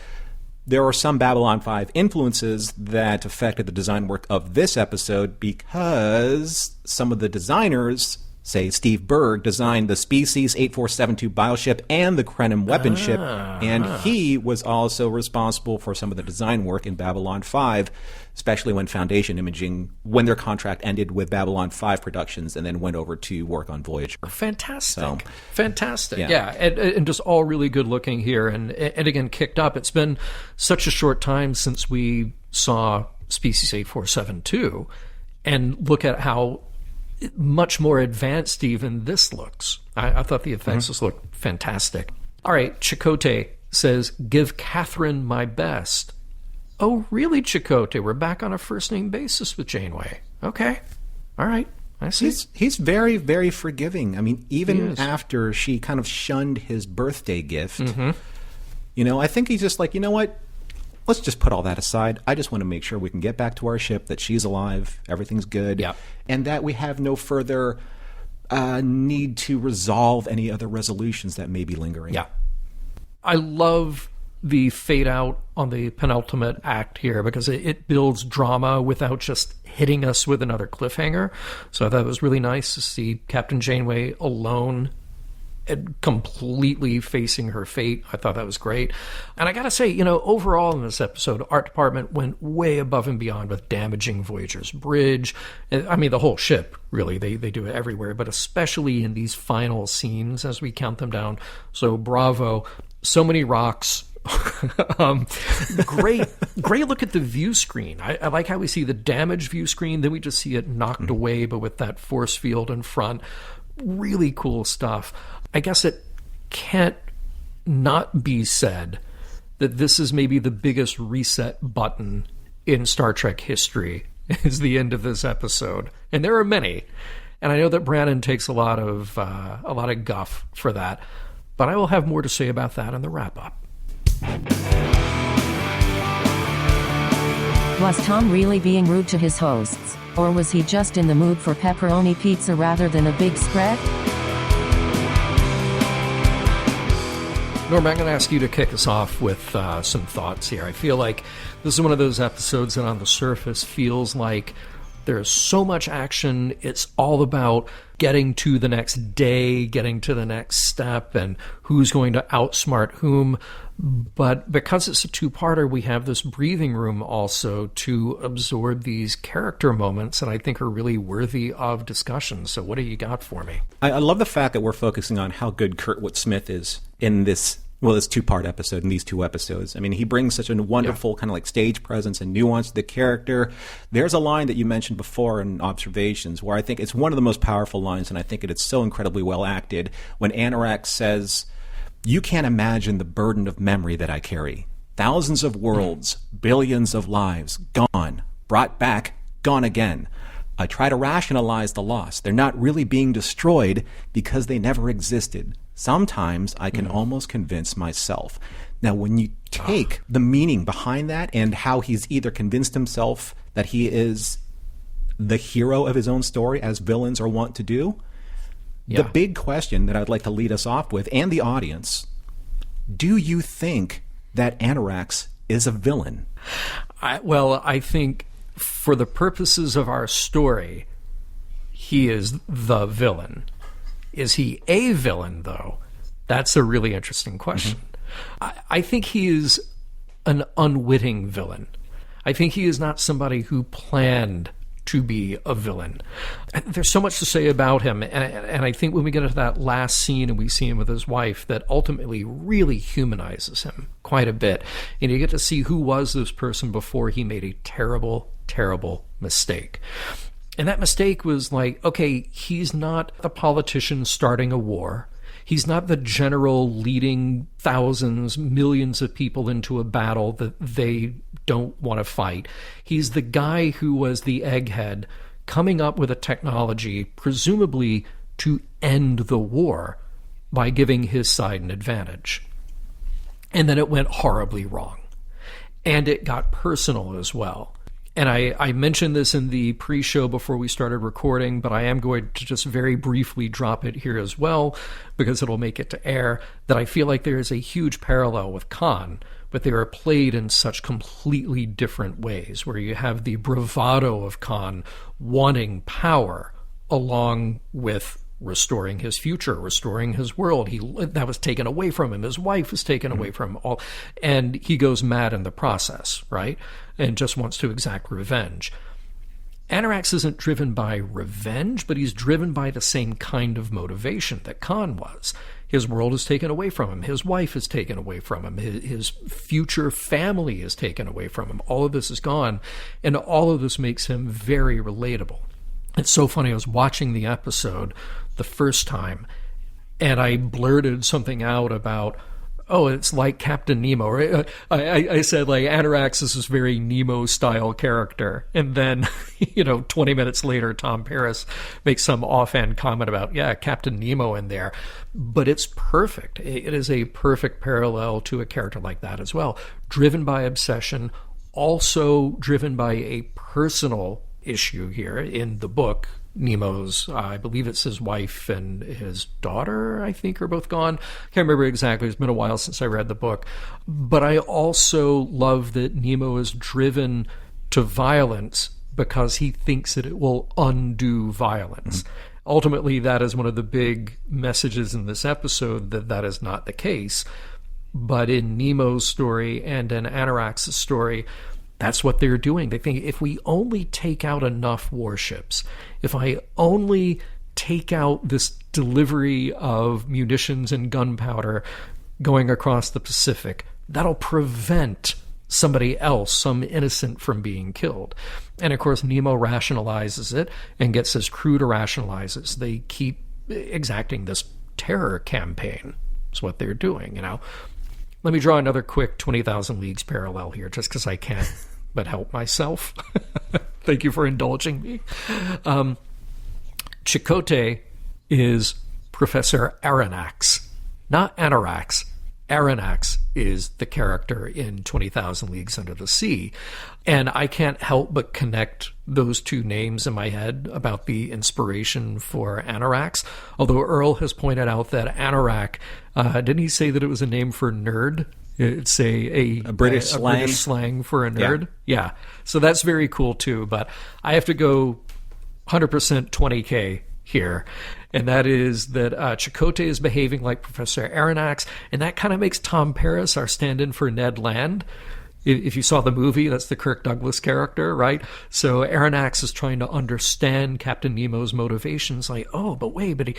there are some Babylon 5 influences that affected the design work of this episode because some of the designers, say Steve Berg, designed the Species 8472 bioship and the Krenim weapon ship, and he was also responsible for some of the design work in Babylon 5, especially when Foundation Imaging, when their contract ended with Babylon 5 Productions and then went over to work on Voyager. Fantastic. Fantastic. Yeah. And just all really good looking here. And again, kicked up. It's been such a short time since we saw Species 8472, and look at how much more advanced even this looks. I thought the effects just looked fantastic. All right, Chakotay says, give Catherine my best. Oh, really, Chakotay? We're back on a first-name basis with Janeway. Okay. All right. I see. He's very, very forgiving. I mean, even after she kind of shunned his birthday gift, I think he's just like, you know what? Let's just put all that aside. I just want to make sure we can get back to our ship, that she's alive, everything's good, and that we have no further need to resolve any other resolutions that may be lingering. Yeah. I love the fade out on the penultimate act here because it builds drama without just hitting us with another cliffhanger. So I thought it was really nice to see Captain Janeway alone and completely facing her fate. I thought that was great. And I gotta say, overall in this episode, art department went way above and beyond with damaging Voyager's bridge. I mean, the whole ship, really. They do it everywhere, but especially in these final scenes as we count them down. So bravo. So many rocks. Great look at the view screen. I like how we see the damaged view screen, then we just see it knocked away, but with that force field in front. Really cool stuff. I guess it can't not be said that this is maybe the biggest reset button in Star Trek history, is the end of this episode. And there are many. And I know that Brannon takes a lot of guff for that. But I will have more to say about that in the wrap-up. Was Tom really being rude to his hosts? Or was he just in the mood for pepperoni pizza rather than a big spread? Norm, I'm going to ask you to kick us off with some thoughts here. I feel like this is one of those episodes that on the surface feels like there's so much action. It's all about getting to the next day, getting to the next step, and who's going to outsmart whom. But because it's a two-parter, we have this breathing room also to absorb these character moments that I think are really worthy of discussion. So what do you got for me? I love the fact that we're focusing on how good Kurtwood Smith is in this two-part episode, in these two episodes. I mean, he brings such a wonderful kind of like stage presence and nuance to the character. There's a line that you mentioned before in Observations where I think it's one of the most powerful lines, and I think it's so incredibly well acted, when Anorak says, "You can't imagine the burden of memory that I carry. Thousands of worlds, billions of lives, gone, brought back, gone again. I try to rationalize the loss. They're not really being destroyed because they never existed. Sometimes I can almost convince myself." Now, when you take the meaning behind that and how he's either convinced himself that he is the hero of his own story, as villains are wont to do, the big question that I'd like to lead us off with, and the audience, Do you think that Annorax is a villain? I think for the purposes of our story, he is the villain. Is he a villain, though? That's a really interesting question. I think he is an unwitting villain. I think he is not somebody who planned to be a villain. There's so much to say about him, and I think when we get into that last scene and we see him with his wife, that ultimately really humanizes him quite a bit. And you get to see who was this person before he made a terrible, terrible mistake. And that mistake was like, okay, he's not a politician starting a war. He's not the general leading thousands, millions of people into a battle that they don't want to fight. He's the guy who was the egghead coming up with a technology, presumably to end the war by giving his side an advantage. And then it went horribly wrong. And it got personal as well. And I mentioned this in the pre-show before we started recording, but I am going to just very briefly drop it here as well, because it'll make it to air, that I feel like there is a huge parallel with Khan, but they are played in such completely different ways, where you have the bravado of Khan wanting power along with restoring his future, restoring his world. That was taken away from him. His wife was taken away from him, and he goes mad in the process, right? And just wants to exact revenge. Annorax isn't driven by revenge, but he's driven by the same kind of motivation that Khan was. His world is taken away from him. His wife is taken away from him. His future family is taken away from him. All of this is gone, and all of this makes him very relatable. It's so funny. I was watching the episode the first time, and I blurted something out about, oh, it's like Captain Nemo. Right? I said, like, Annorax is this very Nemo-style character. And then, 20 minutes later, Tom Paris makes some offhand comment about, yeah, Captain Nemo in there. But it's perfect. It is a perfect parallel to a character like that as well. Driven by obsession, also driven by a personal issue here in the book. Nemo's, I believe it's his wife and his daughter, I think, are both gone. Can't remember exactly. It's been a while since I read the book. But I also love that Nemo is driven to violence because he thinks that it will undo violence. Ultimately, that is one of the big messages in this episode, that is not the case. But in Nemo's story and in Annorax's story, that's what they're doing. They think, if we only take out enough warships, if I only take out this delivery of munitions and gunpowder going across the Pacific, that'll prevent somebody else, some innocent, from being killed. And of course, Nemo rationalizes it and gets his crew to rationalize it. So they keep exacting this terror campaign. That's what they're doing, Let me draw another quick 20,000 Leagues parallel here, just because I can't but help myself. Thank you for indulging me. Chakotay is Professor Aronnax, not Annorax. Aronnax is the character in 20,000 Leagues Under the Sea. And I can't help but connect those two names in my head about the inspiration for Annorax. Although Earl has pointed out that Anorak, didn't he say that it was a name for nerd? It's a British slang. British slang for a nerd. Yeah. So that's very cool too. But I have to go 100% 20K here. And that is that Chakotay is behaving like Professor Aronnax. And that kind of makes Tom Paris our stand-in for Ned Land. If you saw the movie, that's the Kirk Douglas character, right? So Aronnax is trying to understand Captain Nemo's motivations. Like, oh, but wait, but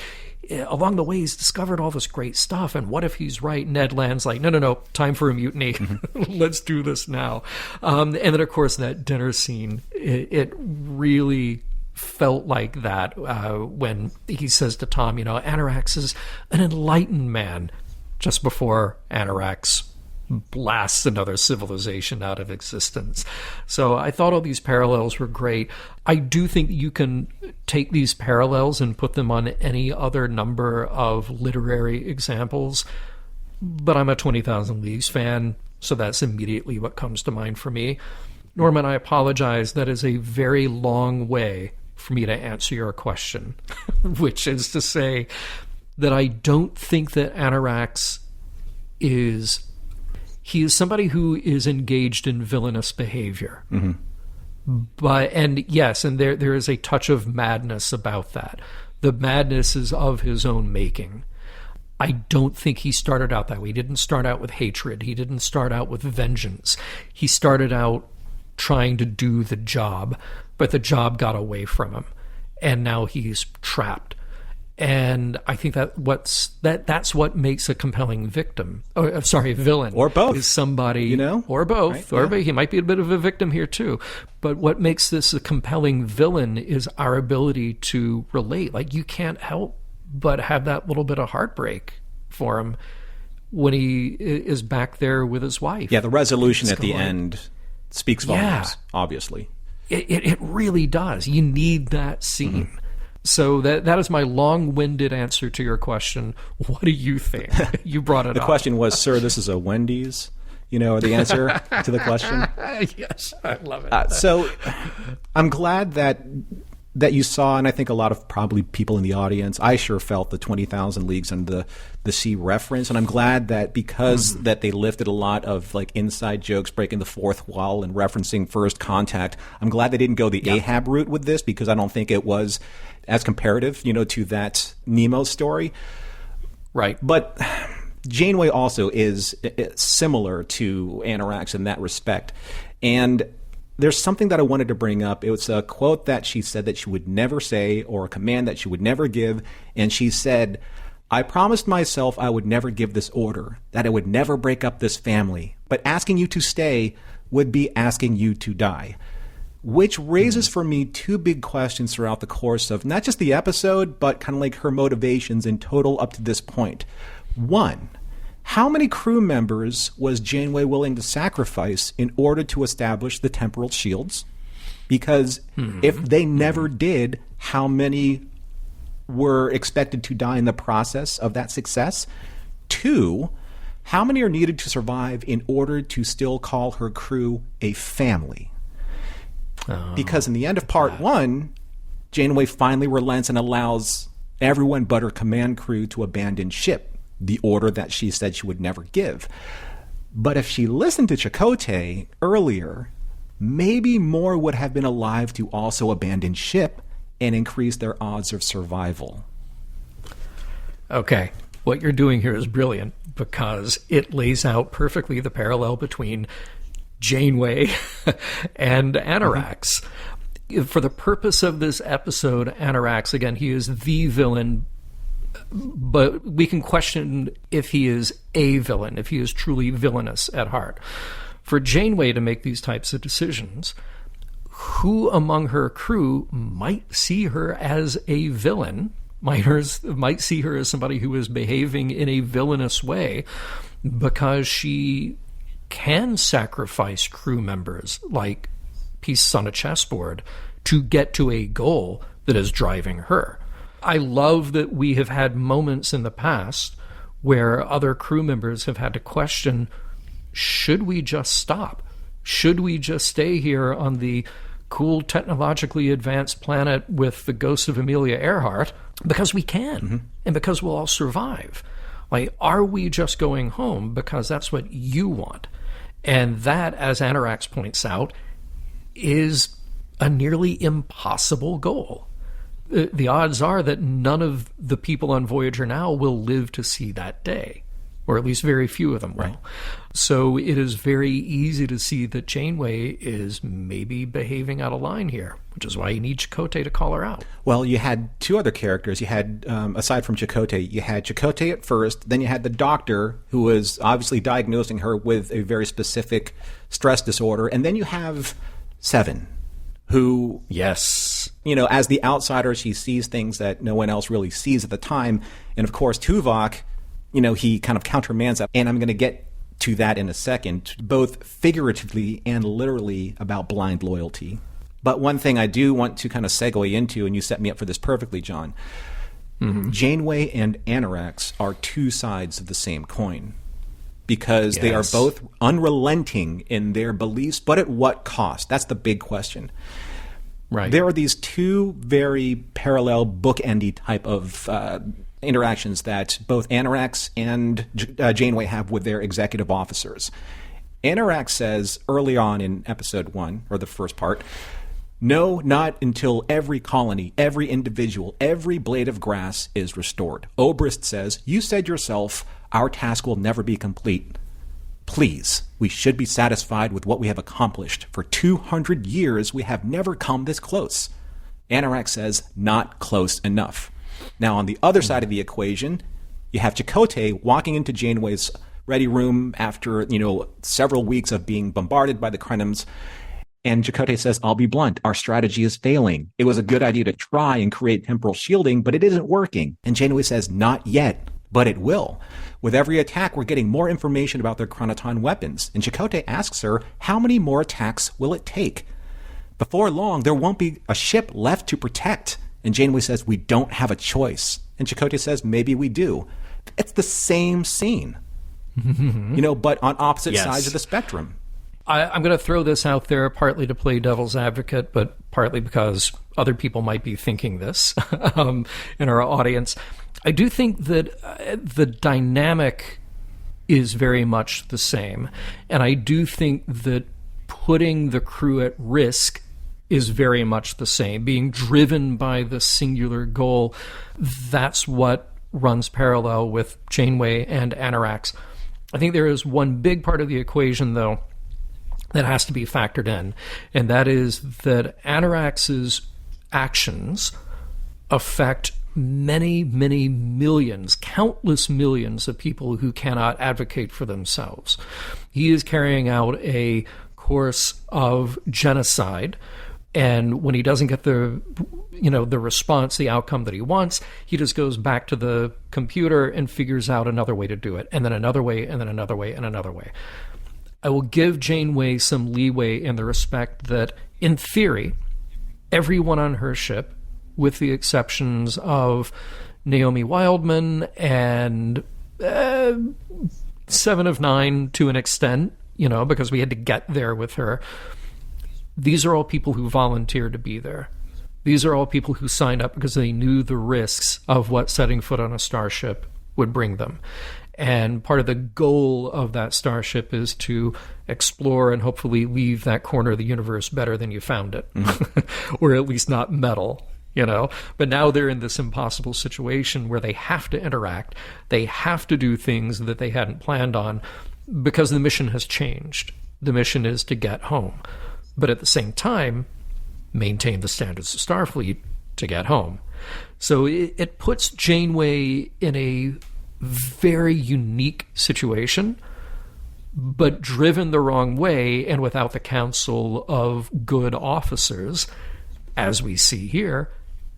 along the way, he's discovered all this great stuff. And what if he's right? Ned Land's like, no, time for a mutiny. Let's do this now. And then, of course, that dinner scene, it really felt like that when he says to Tom, Annorax is an enlightened man, just before Annorax blasts another civilization out of existence. So I thought all these parallels were great. I do think you can take these parallels and put them on any other number of literary examples, but I'm a 20,000 Leagues fan, so that's immediately what comes to mind for me. Norman, I apologize. That is a very long way for me to answer your question, which is to say that I don't think that Annorax is he is somebody who is engaged in villainous behavior. And there is a touch of madness about that. The madness is of his own making. I don't think he started out that way. He didn't start out with hatred. He didn't start out with vengeance. He started out trying to do the job, but the job got away from him, and now he's trapped. And I think that's what makes a compelling villain, or both, is somebody, or both, right? He might be a bit of a victim here too. But what makes this a compelling villain is our ability to relate. Like, you can't help but have that little bit of heartbreak for him when he is back there with his wife. Yeah, the resolution at the end speaks volumes. Obviously, it really does. You need that scene. So that is my long-winded answer to your question. What do you think? You brought it up. The question was, sir, this is a Wendy's, the answer to the question? Yes, I love it. So I'm glad that you saw, and I think a lot of probably people in the audience, I sure felt the 20,000 Leagues Under the Sea reference. And I'm glad that because that they lifted a lot of like inside jokes, breaking the fourth wall and referencing First Contact. I'm glad they didn't go the Ahab route with this, because I don't think it was as comparative, to that Nemo story. Right. But Janeway also is similar to Annorax in that respect. And there's something that I wanted to bring up. It was a quote that she said that she would never say, or a command that she would never give. And she said, "I promised myself I would never give this order, that I would never break up this family. But asking you to stay would be asking you to die." Which raises for me two big questions throughout the course of not just the episode, but kind of like her motivations in total up to this point. One, how many crew members was Janeway willing to sacrifice in order to establish the temporal shields? Because if they never did, how many were expected to die in the process of that success? Two, how many are needed to survive in order to still call her crew a family? Because in the end of part one, Janeway finally relents and allows everyone but her command crew to abandon ship, the order that she said she would never give. But if she listened to Chakotay earlier, maybe more would have been alive to also abandon ship and increase their odds of survival. Okay, what you're doing here is brilliant, because it lays out perfectly the parallel between Janeway and Annorax. For the purpose of this episode, Annorax, again, he is the villain, but we can question if he is a villain, if he is truly villainous at heart. For Janeway to make these types of decisions, who among her crew might see her as a villain, might see her as somebody who is behaving in a villainous way, because she can sacrifice crew members like pieces on a chessboard to get to a goal that is driving her. I love that we have had moments in the past where other crew members have had to question, should we just stop? Should we just stay here on the cool, technologically advanced planet with the ghost of Amelia Earhart because we can and because we'll all survive? Like, are we just going home because that's what you want? And that, as Annorax points out, is a nearly impossible goal. The odds are that none of the people on Voyager now will live to see that day, or at least very few of them will. Right. So it is very easy to see that Janeway is maybe behaving out of line here, which is why you need Chakotay to call her out. Well, you had two other characters. You had, aside from Chakotay, you had Chakotay at first, then you had the doctor, who was obviously diagnosing her with a very specific stress disorder, and then you have Seven, who, yes, as the outsider, she sees things that no one else really sees at the time. And of course, Tuvok, he kind of countermands that. And I'm going to get to that in a second, both figuratively and literally, about blind loyalty. But one thing I do want to kind of segue into, and you set me up for this perfectly, John, Janeway and Annorax are two sides of the same coin, because they are both unrelenting in their beliefs, but at what cost? That's the big question. Right. There are these two very parallel, bookendy type of interactions that both Anorax and Janeway have with their executive officers. Anorax says early on in episode 1, or the first part, "No, not until every colony, every individual, every blade of grass is restored." Obrist says, "You said yourself, our task will never be complete. Please, we should be satisfied with what we have accomplished. For 200 years, we have never come this close." Anorax says, "Not close enough." Now, on the other side of the equation, you have Chakotay walking into Janeway's ready room after, several weeks of being bombarded by the Krennims. And Chakotay says, "I'll be blunt. Our strategy is failing. It was a good idea to try and create temporal shielding, but it isn't working." And Janeway says, "Not yet, but it will. With every attack, we're getting more information about their chronoton weapons." And Chakotay asks her, "How many more attacks will it take? Before long, there won't be a ship left to protect." And Janeway says, "We don't have a choice." And Chakotay says, "Maybe we do." It's the same scene, but on opposite sides of the spectrum. I'm going to throw this out there partly to play devil's advocate, but partly because other people might be thinking this in our audience. I do think that the dynamic is very much the same. And I do think that putting the crew at risk is very much the same. Being driven by the singular goal, that's what runs parallel with Janeway and Anorax. I think there is one big part of the equation, though, that has to be factored in, and that is that Anorax's actions affect many, many millions, countless millions of people who cannot advocate for themselves. He is carrying out a course of genocide, and when he doesn't get the response, the outcome that he wants, he just goes back to the computer and figures out another way to do it, and then another way, and then another way, and another way. I will give Janeway some leeway in the respect that, in theory, everyone on her ship, with the exceptions of Naomi Wildman and 7 of 9 to an extent, because we had to get there with her, these are all people who volunteered to be there. These are all people who signed up because they knew the risks of what setting foot on a starship would bring them. And part of the goal of that starship is to explore and hopefully leave that corner of the universe better than you found it, or at least not metal, But now they're in this impossible situation where they have to interact. They have to do things that they hadn't planned on because the mission has changed. The mission is to get home, but at the same time, maintain the standards of Starfleet to get home. So it puts Janeway in a very unique situation, but driven the wrong way and without the counsel of good officers, as we see here,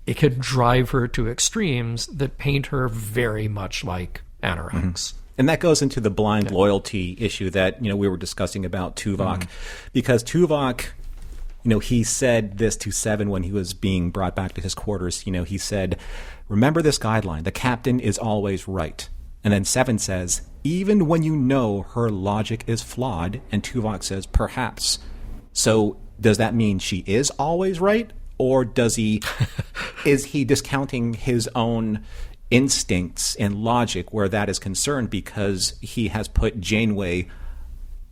it could drive her to extremes that paint her very much like Anorax. Mm-hmm. And that goes into the blind loyalty issue that, we were discussing about Tuvok, because Tuvok, he said this to Seven when he was being brought back to his quarters. He said, "Remember this guideline, the captain is always right." And then Seven says, "Even when you know her logic is flawed," and Tuvok says, "Perhaps." So does that mean she is always right? Or is he discounting his own instincts and logic where that is concerned because he has put Janeway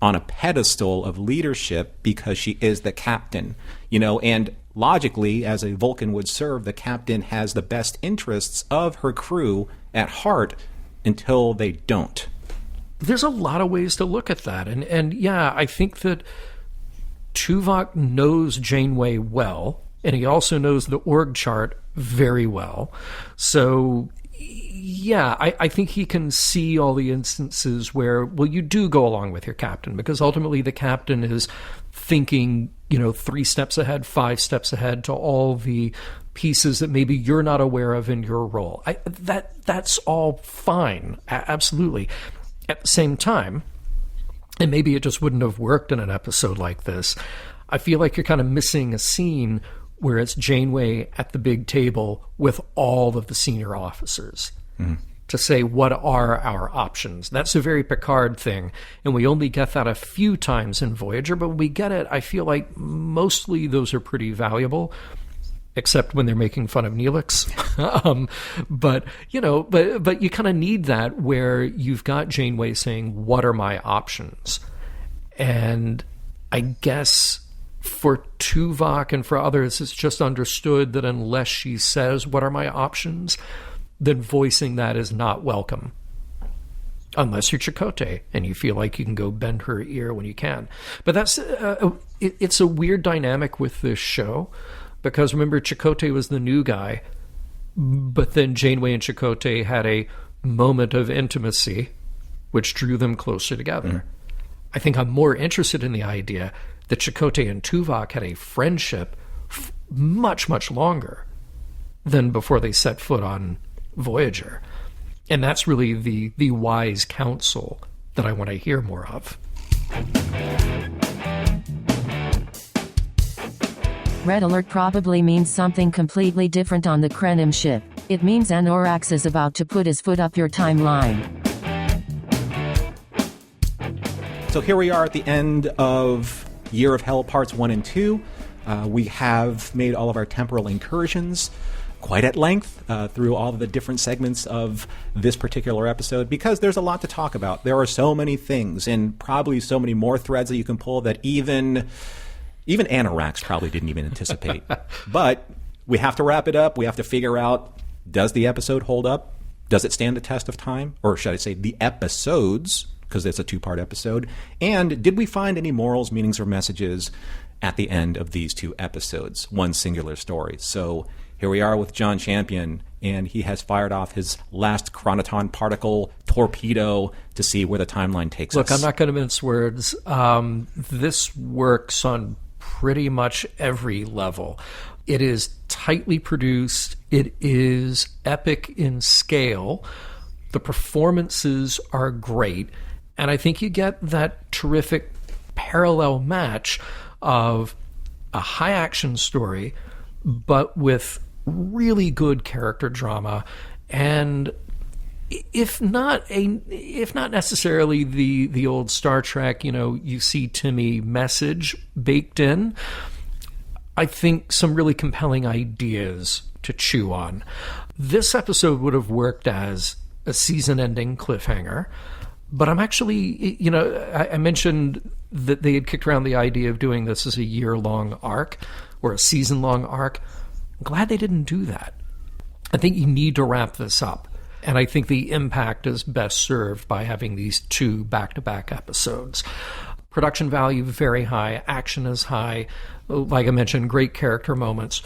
on a pedestal of leadership because she is the captain, and logically, as a Vulcan would serve, the captain has the best interests of her crew at heart until they don't. There's a lot of ways to look at that. And yeah, I think that Tuvok knows Janeway well, and he also knows the org chart very well. So yeah, I think he can see all the instances where, you do go along with your captain, because ultimately the captain is thinking, 3 steps ahead, 5 steps ahead to all the pieces that maybe you're not aware of in your role. That's all fine, absolutely. At the same time, and maybe it just wouldn't have worked in an episode like this, I feel like you're kind of missing a scene where it's Janeway at the big table with all of the senior officers. To to say, what are our options? That's a very Picard thing, and we only get that a few times in Voyager, but when we get it, I feel like mostly those are pretty valuable, except when they're making fun of Neelix. But you kind of need that where you've got Janeway saying, what are my options? And I guess for Tuvok and for others, it's just understood that unless she says, what are my options, then voicing that is not welcome. Unless you're Chakotay and you feel like you can go bend her ear when you can. But that's it's a weird dynamic with this show, because remember, Chakotay was the new guy, but then Janeway and Chakotay had a moment of intimacy, which drew them closer together. Mm. I think I'm more interested in the idea that Chakotay and Tuvok had a friendship much, much longer than before they set foot on Voyager. And that's really the wise counsel that I want to hear more of. Red alert probably means something completely different on the Krenim ship. It means Anorax is about to put his foot up your timeline. So here we are at the end of Year of Hell Parts 1 and 2. We have made all of our temporal incursions quite at length through all of the different segments of this particular episode, because there's a lot to talk about. There are so many things and probably so many more threads that you can pull that even Anorax probably didn't even anticipate. But we have to wrap it up. We have to figure out, does the episode hold up? Does it stand the test of time? Or should I say the episodes, because it's a two-part episode. And did we find any morals, meanings, or messages at the end of these two episodes? One singular story. So here we are with John Champion, and he has fired off his last chronoton particle torpedo to see where the timeline takes us. Look, I'm not going to mince words. This works on pretty much every level. It is tightly produced. It is epic in scale. The performances are great. And I think you get that terrific parallel match of a high action story, but with really good character drama, and if not necessarily the old Star Trek, you see Timmy message baked in, I think some really compelling ideas to chew on. This episode would have worked as a season-ending cliffhanger. But I'm actually, I mentioned that they had kicked around the idea of doing this as a year-long arc or a season-long arc. I'm glad they didn't do that. I think you need to wrap this up. And I think the impact is best served by having these two back-to-back episodes. Production value, very high. Action is high. Like I mentioned, great character moments.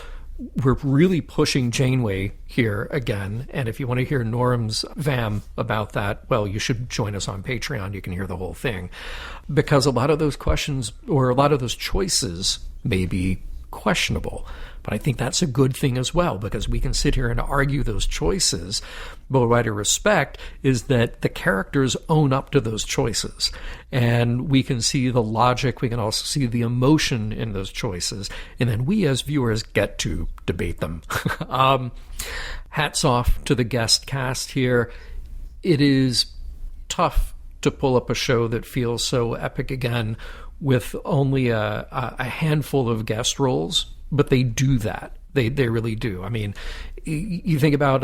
We're really pushing Janeway here again, and if you want to hear Norm's vam about that, well, you should join us on Patreon. You can hear the whole thing. Because a lot of those questions, or a lot of those choices, may be questionable. But I think that's a good thing as well, because we can sit here and argue those choices. But what I respect is that the characters own up to those choices. And we can see the logic, we can also see the emotion in those choices. And then we as viewers get to debate them. Hats off to the guest cast here. It is tough to pull up a show that feels so epic again with only a handful of guest roles. But they do that. They really do. I mean, you think about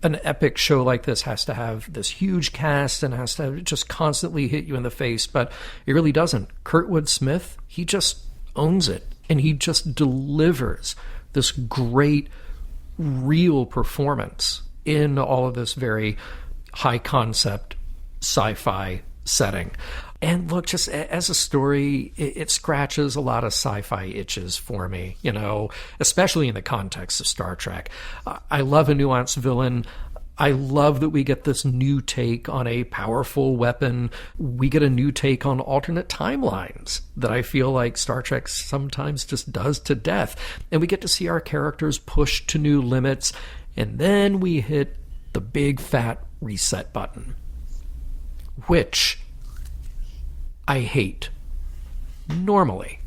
an epic show like this has to have this huge cast and has to just constantly hit you in the face, but it really doesn't. Kurtwood Smith, he just owns it, and he just delivers this great, real performance in all of this very high-concept sci-fi setting. And look, just as a story, it scratches a lot of sci-fi itches for me, especially in the context of Star Trek. I love a nuanced villain. I love that we get this new take on a powerful weapon. We get a new take on alternate timelines that I feel like Star Trek sometimes just does to death. And we get to see our characters pushed to new limits. And then we hit the big fat reset button, which I hate normally.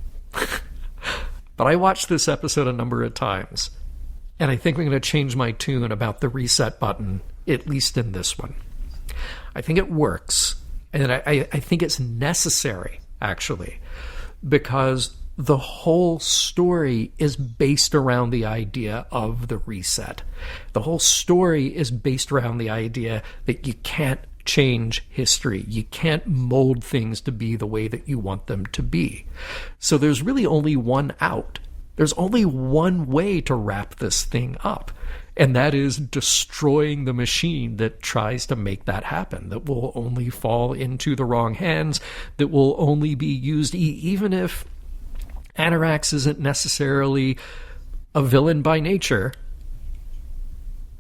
But I watched this episode a number of times, and I think I'm going to change my tune about the reset button at least in this one. I think it works, and I think it's necessary, actually, because the whole story is based around the idea of the reset. The whole story is based around the idea that you can't change history. You can't mold things to be the way that you want them to be. So there's really only one out. There's only one way to wrap this thing up, and that is destroying the machine that tries to make that happen, that will only fall into the wrong hands, that will only be used, even if Anarax isn't necessarily a villain by nature,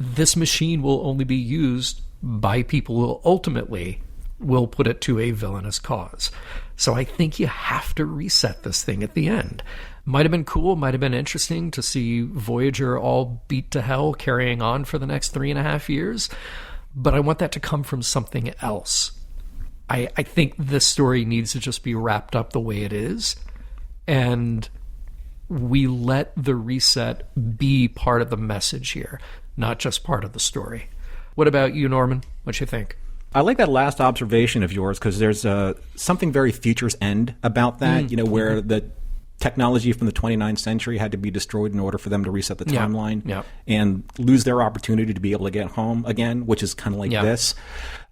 this machine will only be used by people who ultimately will put it to a villainous cause. So I think you have to reset this thing at the end. Might have been cool, might have been interesting to see Voyager all beat to hell carrying on for the next 3.5 years, but I want that to come from something else. I think this story needs to just be wrapped up the way it is, and we let the reset be part of the message here, not just part of the story. What about you, Norman? What you think? I like that last observation of yours, because there's something very Future's End about that, where the technology from the 29th century had to be destroyed in order for them to reset the timeline and lose their opportunity to be able to get home again, which is kind of like this.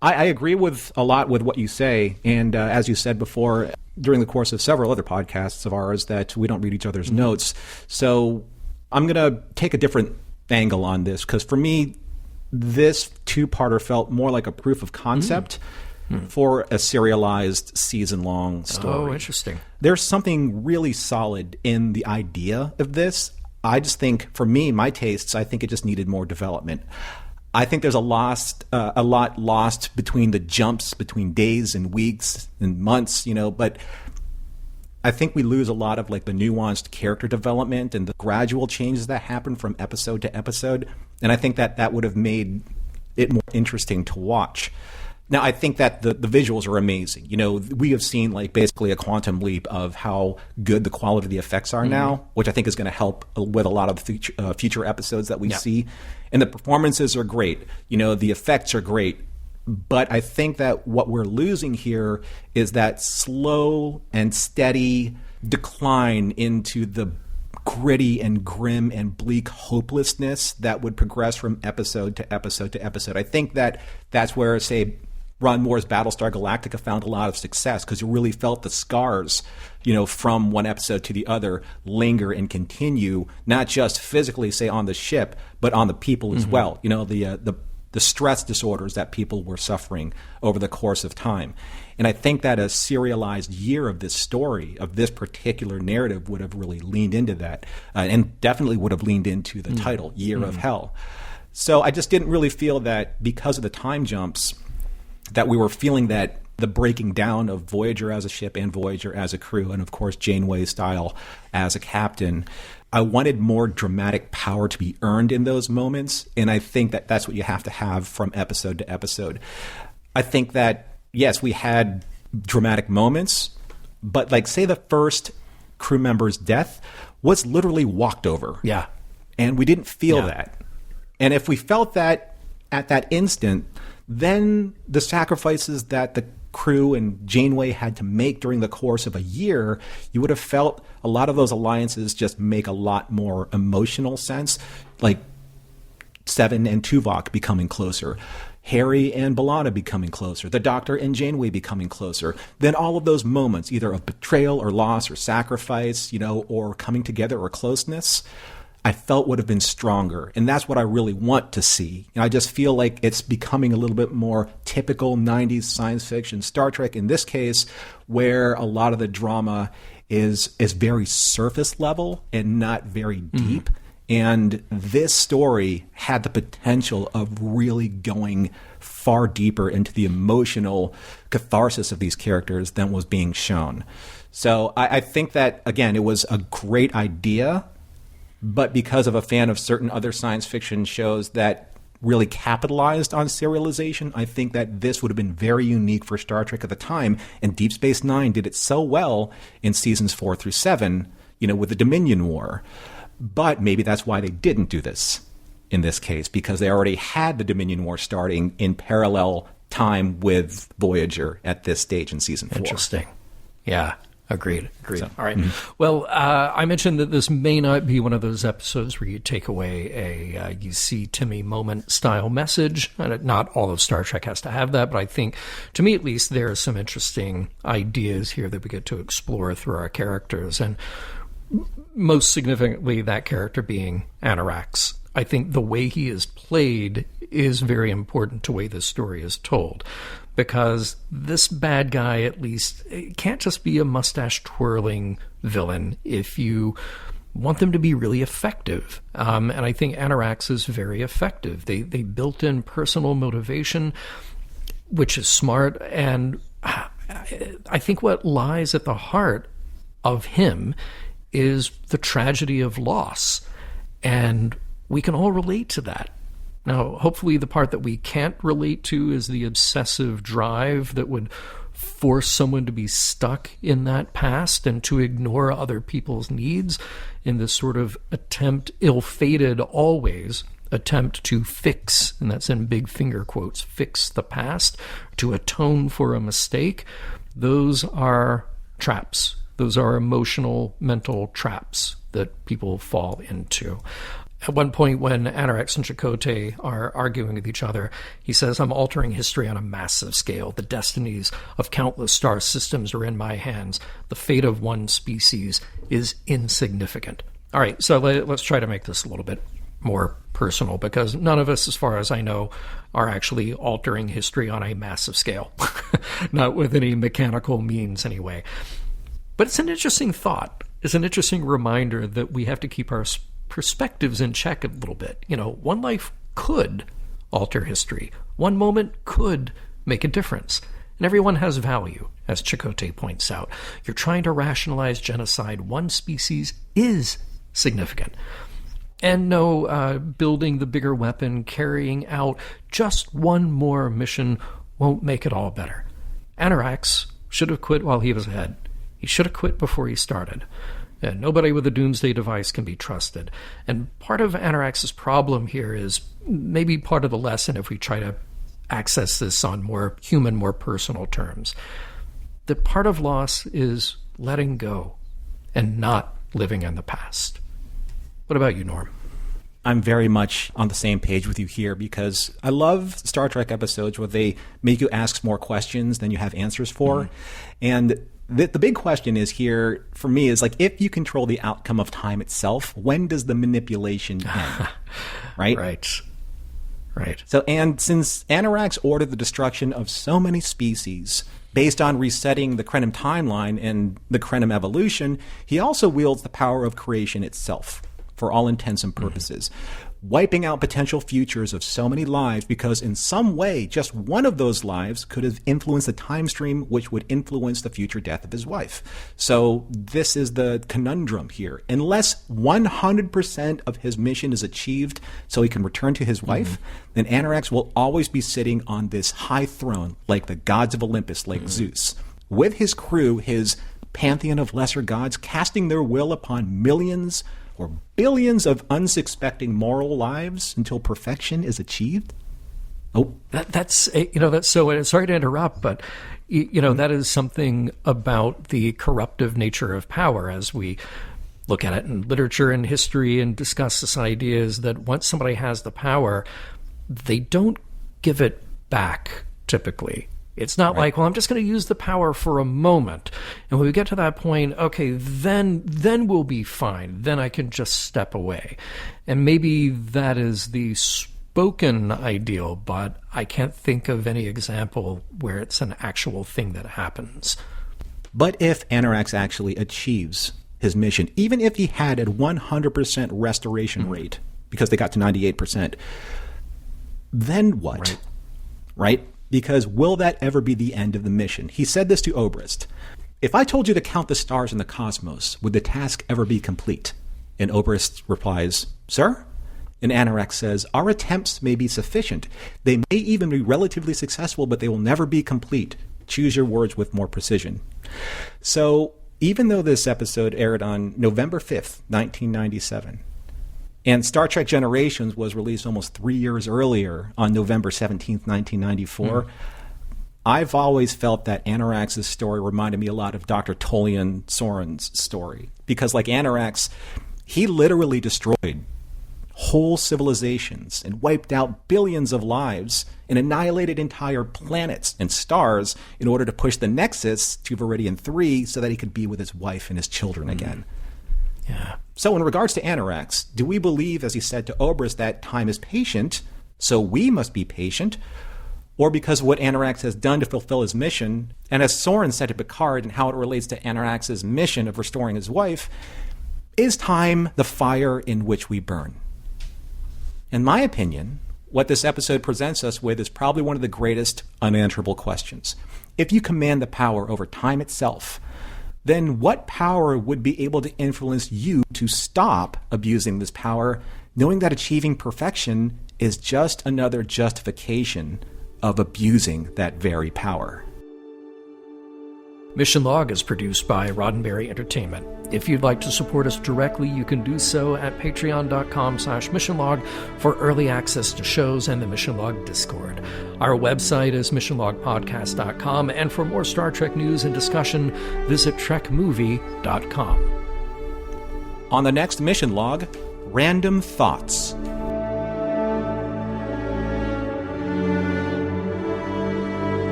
I agree with a lot with what you say. And as you said before, during the course of several other podcasts of ours, that we don't read each other's notes. So I'm going to take a different angle on this, because for me, this two-parter felt more like a proof of concept for a serialized season-long story. Oh, interesting. There's something really solid in the idea of this. I just think, for me, my tastes, I think it just needed more development. I think there's a lot lost between the jumps between days and weeks and months, but I think we lose a lot of like the nuanced character development and the gradual changes that happen from episode to episode. And I think that would have made it more interesting to watch. Now, I think that the visuals are amazing. We have seen like basically a quantum leap of how good the quality of the effects are now, which I think is going to help with a lot of the future episodes that we see. And the performances are great. The effects are great. But I think that what we're losing here is that slow and steady decline into the gritty and grim and bleak hopelessness that would progress from episode to episode to episode. I think that that's where, say, Ron Moore's Battlestar Galactica found a lot of success, because you really felt the scars, from one episode to the other linger and continue, not just physically, say, on the ship, but on the people as well. The stress disorders that people were suffering over the course of time. And I think that a serialized year of this story, of this particular narrative, would have really leaned into that, and definitely would have leaned into the title, Year of Hell. So I just didn't really feel that, because of the time jumps, that we were feeling that the breaking down of Voyager as a ship and Voyager as a crew, and of course Janeway's style as a captain. I wanted more dramatic power to be earned in those moments, and I think that that's what you have to have from episode to episode. I think that, yes, we had dramatic moments, but like, say, the first crew member's death was literally walked over. Yeah. And we didn't feel that. And if we felt that at that instant, then the sacrifices that the crew and Janeway had to make during the course of a year, you would have felt a lot of those alliances just make a lot more emotional sense, like Seven and Tuvok becoming closer, Harry and B'Elanna becoming closer, the Doctor and Janeway becoming closer. Then all of those moments, either of betrayal or loss or sacrifice, or coming together or closeness, I felt would have been stronger. And that's what I really want to see. I just feel like it's becoming a little bit more typical 90s science fiction Star Trek in this case, where a lot of the drama is very surface level and not very deep. And this story had the potential of really going far deeper into the emotional catharsis of these characters than was being shown. So I think that, again, it was a great idea, but because of a fan of certain other science fiction shows that really capitalized on serialization, I think that this would have been very unique for Star Trek at the time, and Deep Space Nine did it so well in seasons 4 through 7, with the Dominion War. But maybe that's why they didn't do this. in this case, because they already had the Dominion War starting in parallel time with Voyager at this stage in season 4. Interesting. Yeah. Agreed. So, All right. Well, I mentioned that this may not be one of those episodes where you take away a you see Timmy moment style message. And not all of Star Trek has to have that, but I think, to me at least, there are some interesting ideas here that we get to explore through our characters. And most significantly, that character being Anorax. I think the way he is played is very important to the way this story is told. Because this bad guy, at least, can't just be a mustache-twirling villain if you want them to be really effective. And I think Anorax is very effective. They built in personal motivation, which is smart. And I think what lies at the heart of him is the tragedy of loss. And we can all relate to that. Now, hopefully the part that we can't relate to is the obsessive drive that would force someone to be stuck in that past and to ignore other people's needs in this sort of attempt, ill-fated always, attempt to fix, and that's in big finger quotes, fix the past, to atone for a mistake. Those are traps. Those are emotional, mental traps that people fall into. At one point when Anorax and Chakotay are arguing with each other, he says, "I'm altering history on a massive scale. The destinies of countless star systems are in my hands. The fate of one species is insignificant." All right, so let's try to make this a little bit more personal, because none of us, as far as I know, are actually altering history on a massive scale. Not with any mechanical means, anyway. But it's an interesting thought. It's an interesting reminder that we have to keep our perspectives in check a little bit. You know, one life could alter history. One moment could make a difference. And everyone has value, as Chakotay points out. You're trying to rationalize genocide. One species is significant. And no, building the bigger weapon, carrying out just one more mission won't make it all better. Anorax should have quit while he was ahead. He should have quit before he started. And nobody with a doomsday device can be trusted. And part of Anorax's problem here is maybe part of the lesson if we try to access this on more human, more personal terms. That part of loss is letting go and not living in the past. What about you, Norm? I'm very much on the same page with you here, because I love Star Trek episodes where they make you ask more questions than you have answers for. Mm-hmm. And the big question is here, for me, is like, if you control the outcome of time itself, when does the manipulation end? Right? Right. So, and since Anorax ordered the destruction of so many species based on resetting the Krenim timeline and the Krenim evolution, he also wields the power of creation itself, for all intents and purposes, wiping out potential futures of so many lives, because in some way, just one of those lives could have influenced the time stream, which would influence the future death of his wife. So this is the conundrum here. Unless 100% of his mission is achieved so he can return to his wife, then Anorax will always be sitting on this high throne like the gods of Olympus, like Zeus, with his crew, his pantheon of lesser gods, casting their will upon millions or billions of unsuspecting moral lives until perfection is achieved? Oh, that's so. Sorry to interrupt, but that is something about the corruptive nature of power as we look at it in literature and history and discuss this idea, is that once somebody has the power, they don't give it back typically. It's not like, well, I'm just going to use the power for a moment. And when we get to that point, okay, then we'll be fine. Then I can just step away. And maybe that is the spoken ideal, but I can't think of any example where it's an actual thing that happens. But if Anorax actually achieves his mission, even if he had a 100% restoration rate, because they got to 98%, then what? Right? Because will that ever be the end of the mission? He said this to Obrist. If I told you to count the stars in the cosmos, would the task ever be complete? And Obrist replies, "Sir?" And Anorax says, "Our attempts may be sufficient. They may even be relatively successful, but they will never be complete. Choose your words with more precision." So even though this episode aired on November 5th, 1997, And Star Trek Generations was released almost 3 years earlier on November 17th, 1994. I've always felt that Anorax's story reminded me a lot of Dr. Tolian Soren's story. Because like Anorax, he literally destroyed whole civilizations and wiped out billions of lives and annihilated entire planets and stars in order to push the Nexus to Viridian 3 so that he could be with his wife and his children again. Yeah. So in regards to Anorax, do we believe, as he said to Oberst, that time is patient, so we must be patient? Or because of what Anorax has done to fulfill his mission, and as Soren said to Picard and how it relates to Anorax's mission of restoring his wife, is time the fire in which we burn? In my opinion, what this episode presents us with is probably one of the greatest unanswerable questions. If you command the power over time itself, then what power would be able to influence you to stop abusing this power, knowing that achieving perfection is just another justification of abusing that very power? Mission Log is produced by Roddenberry Entertainment. If you'd like to support us directly, you can do so at patreon.com/missionlog for early access to shows and the Mission Log Discord. Our website is missionlogpodcast.com, and for more Star Trek news and discussion, visit trekmovie.com. On the next Mission Log, Random Thoughts.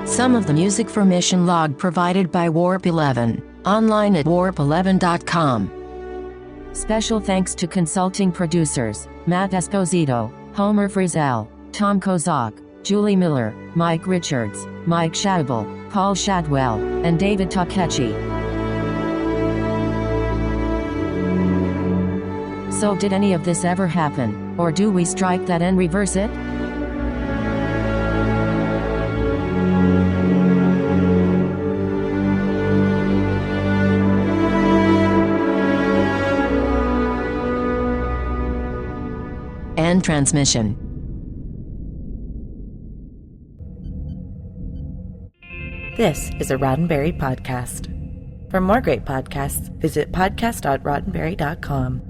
Some of the music for Mission Log provided by Warp 11, online at warp11.com. Special thanks to consulting producers, Matt Esposito, Homer Frizzell, Tom Kozak, Julie Miller, Mike Richards, Mike Shadwell, Paul Shadwell, and David Takechi. So did any of this ever happen, or do we strike that and reverse it? End transmission. This is a Roddenberry podcast. For more great podcasts, visit podcast.roddenberry.com.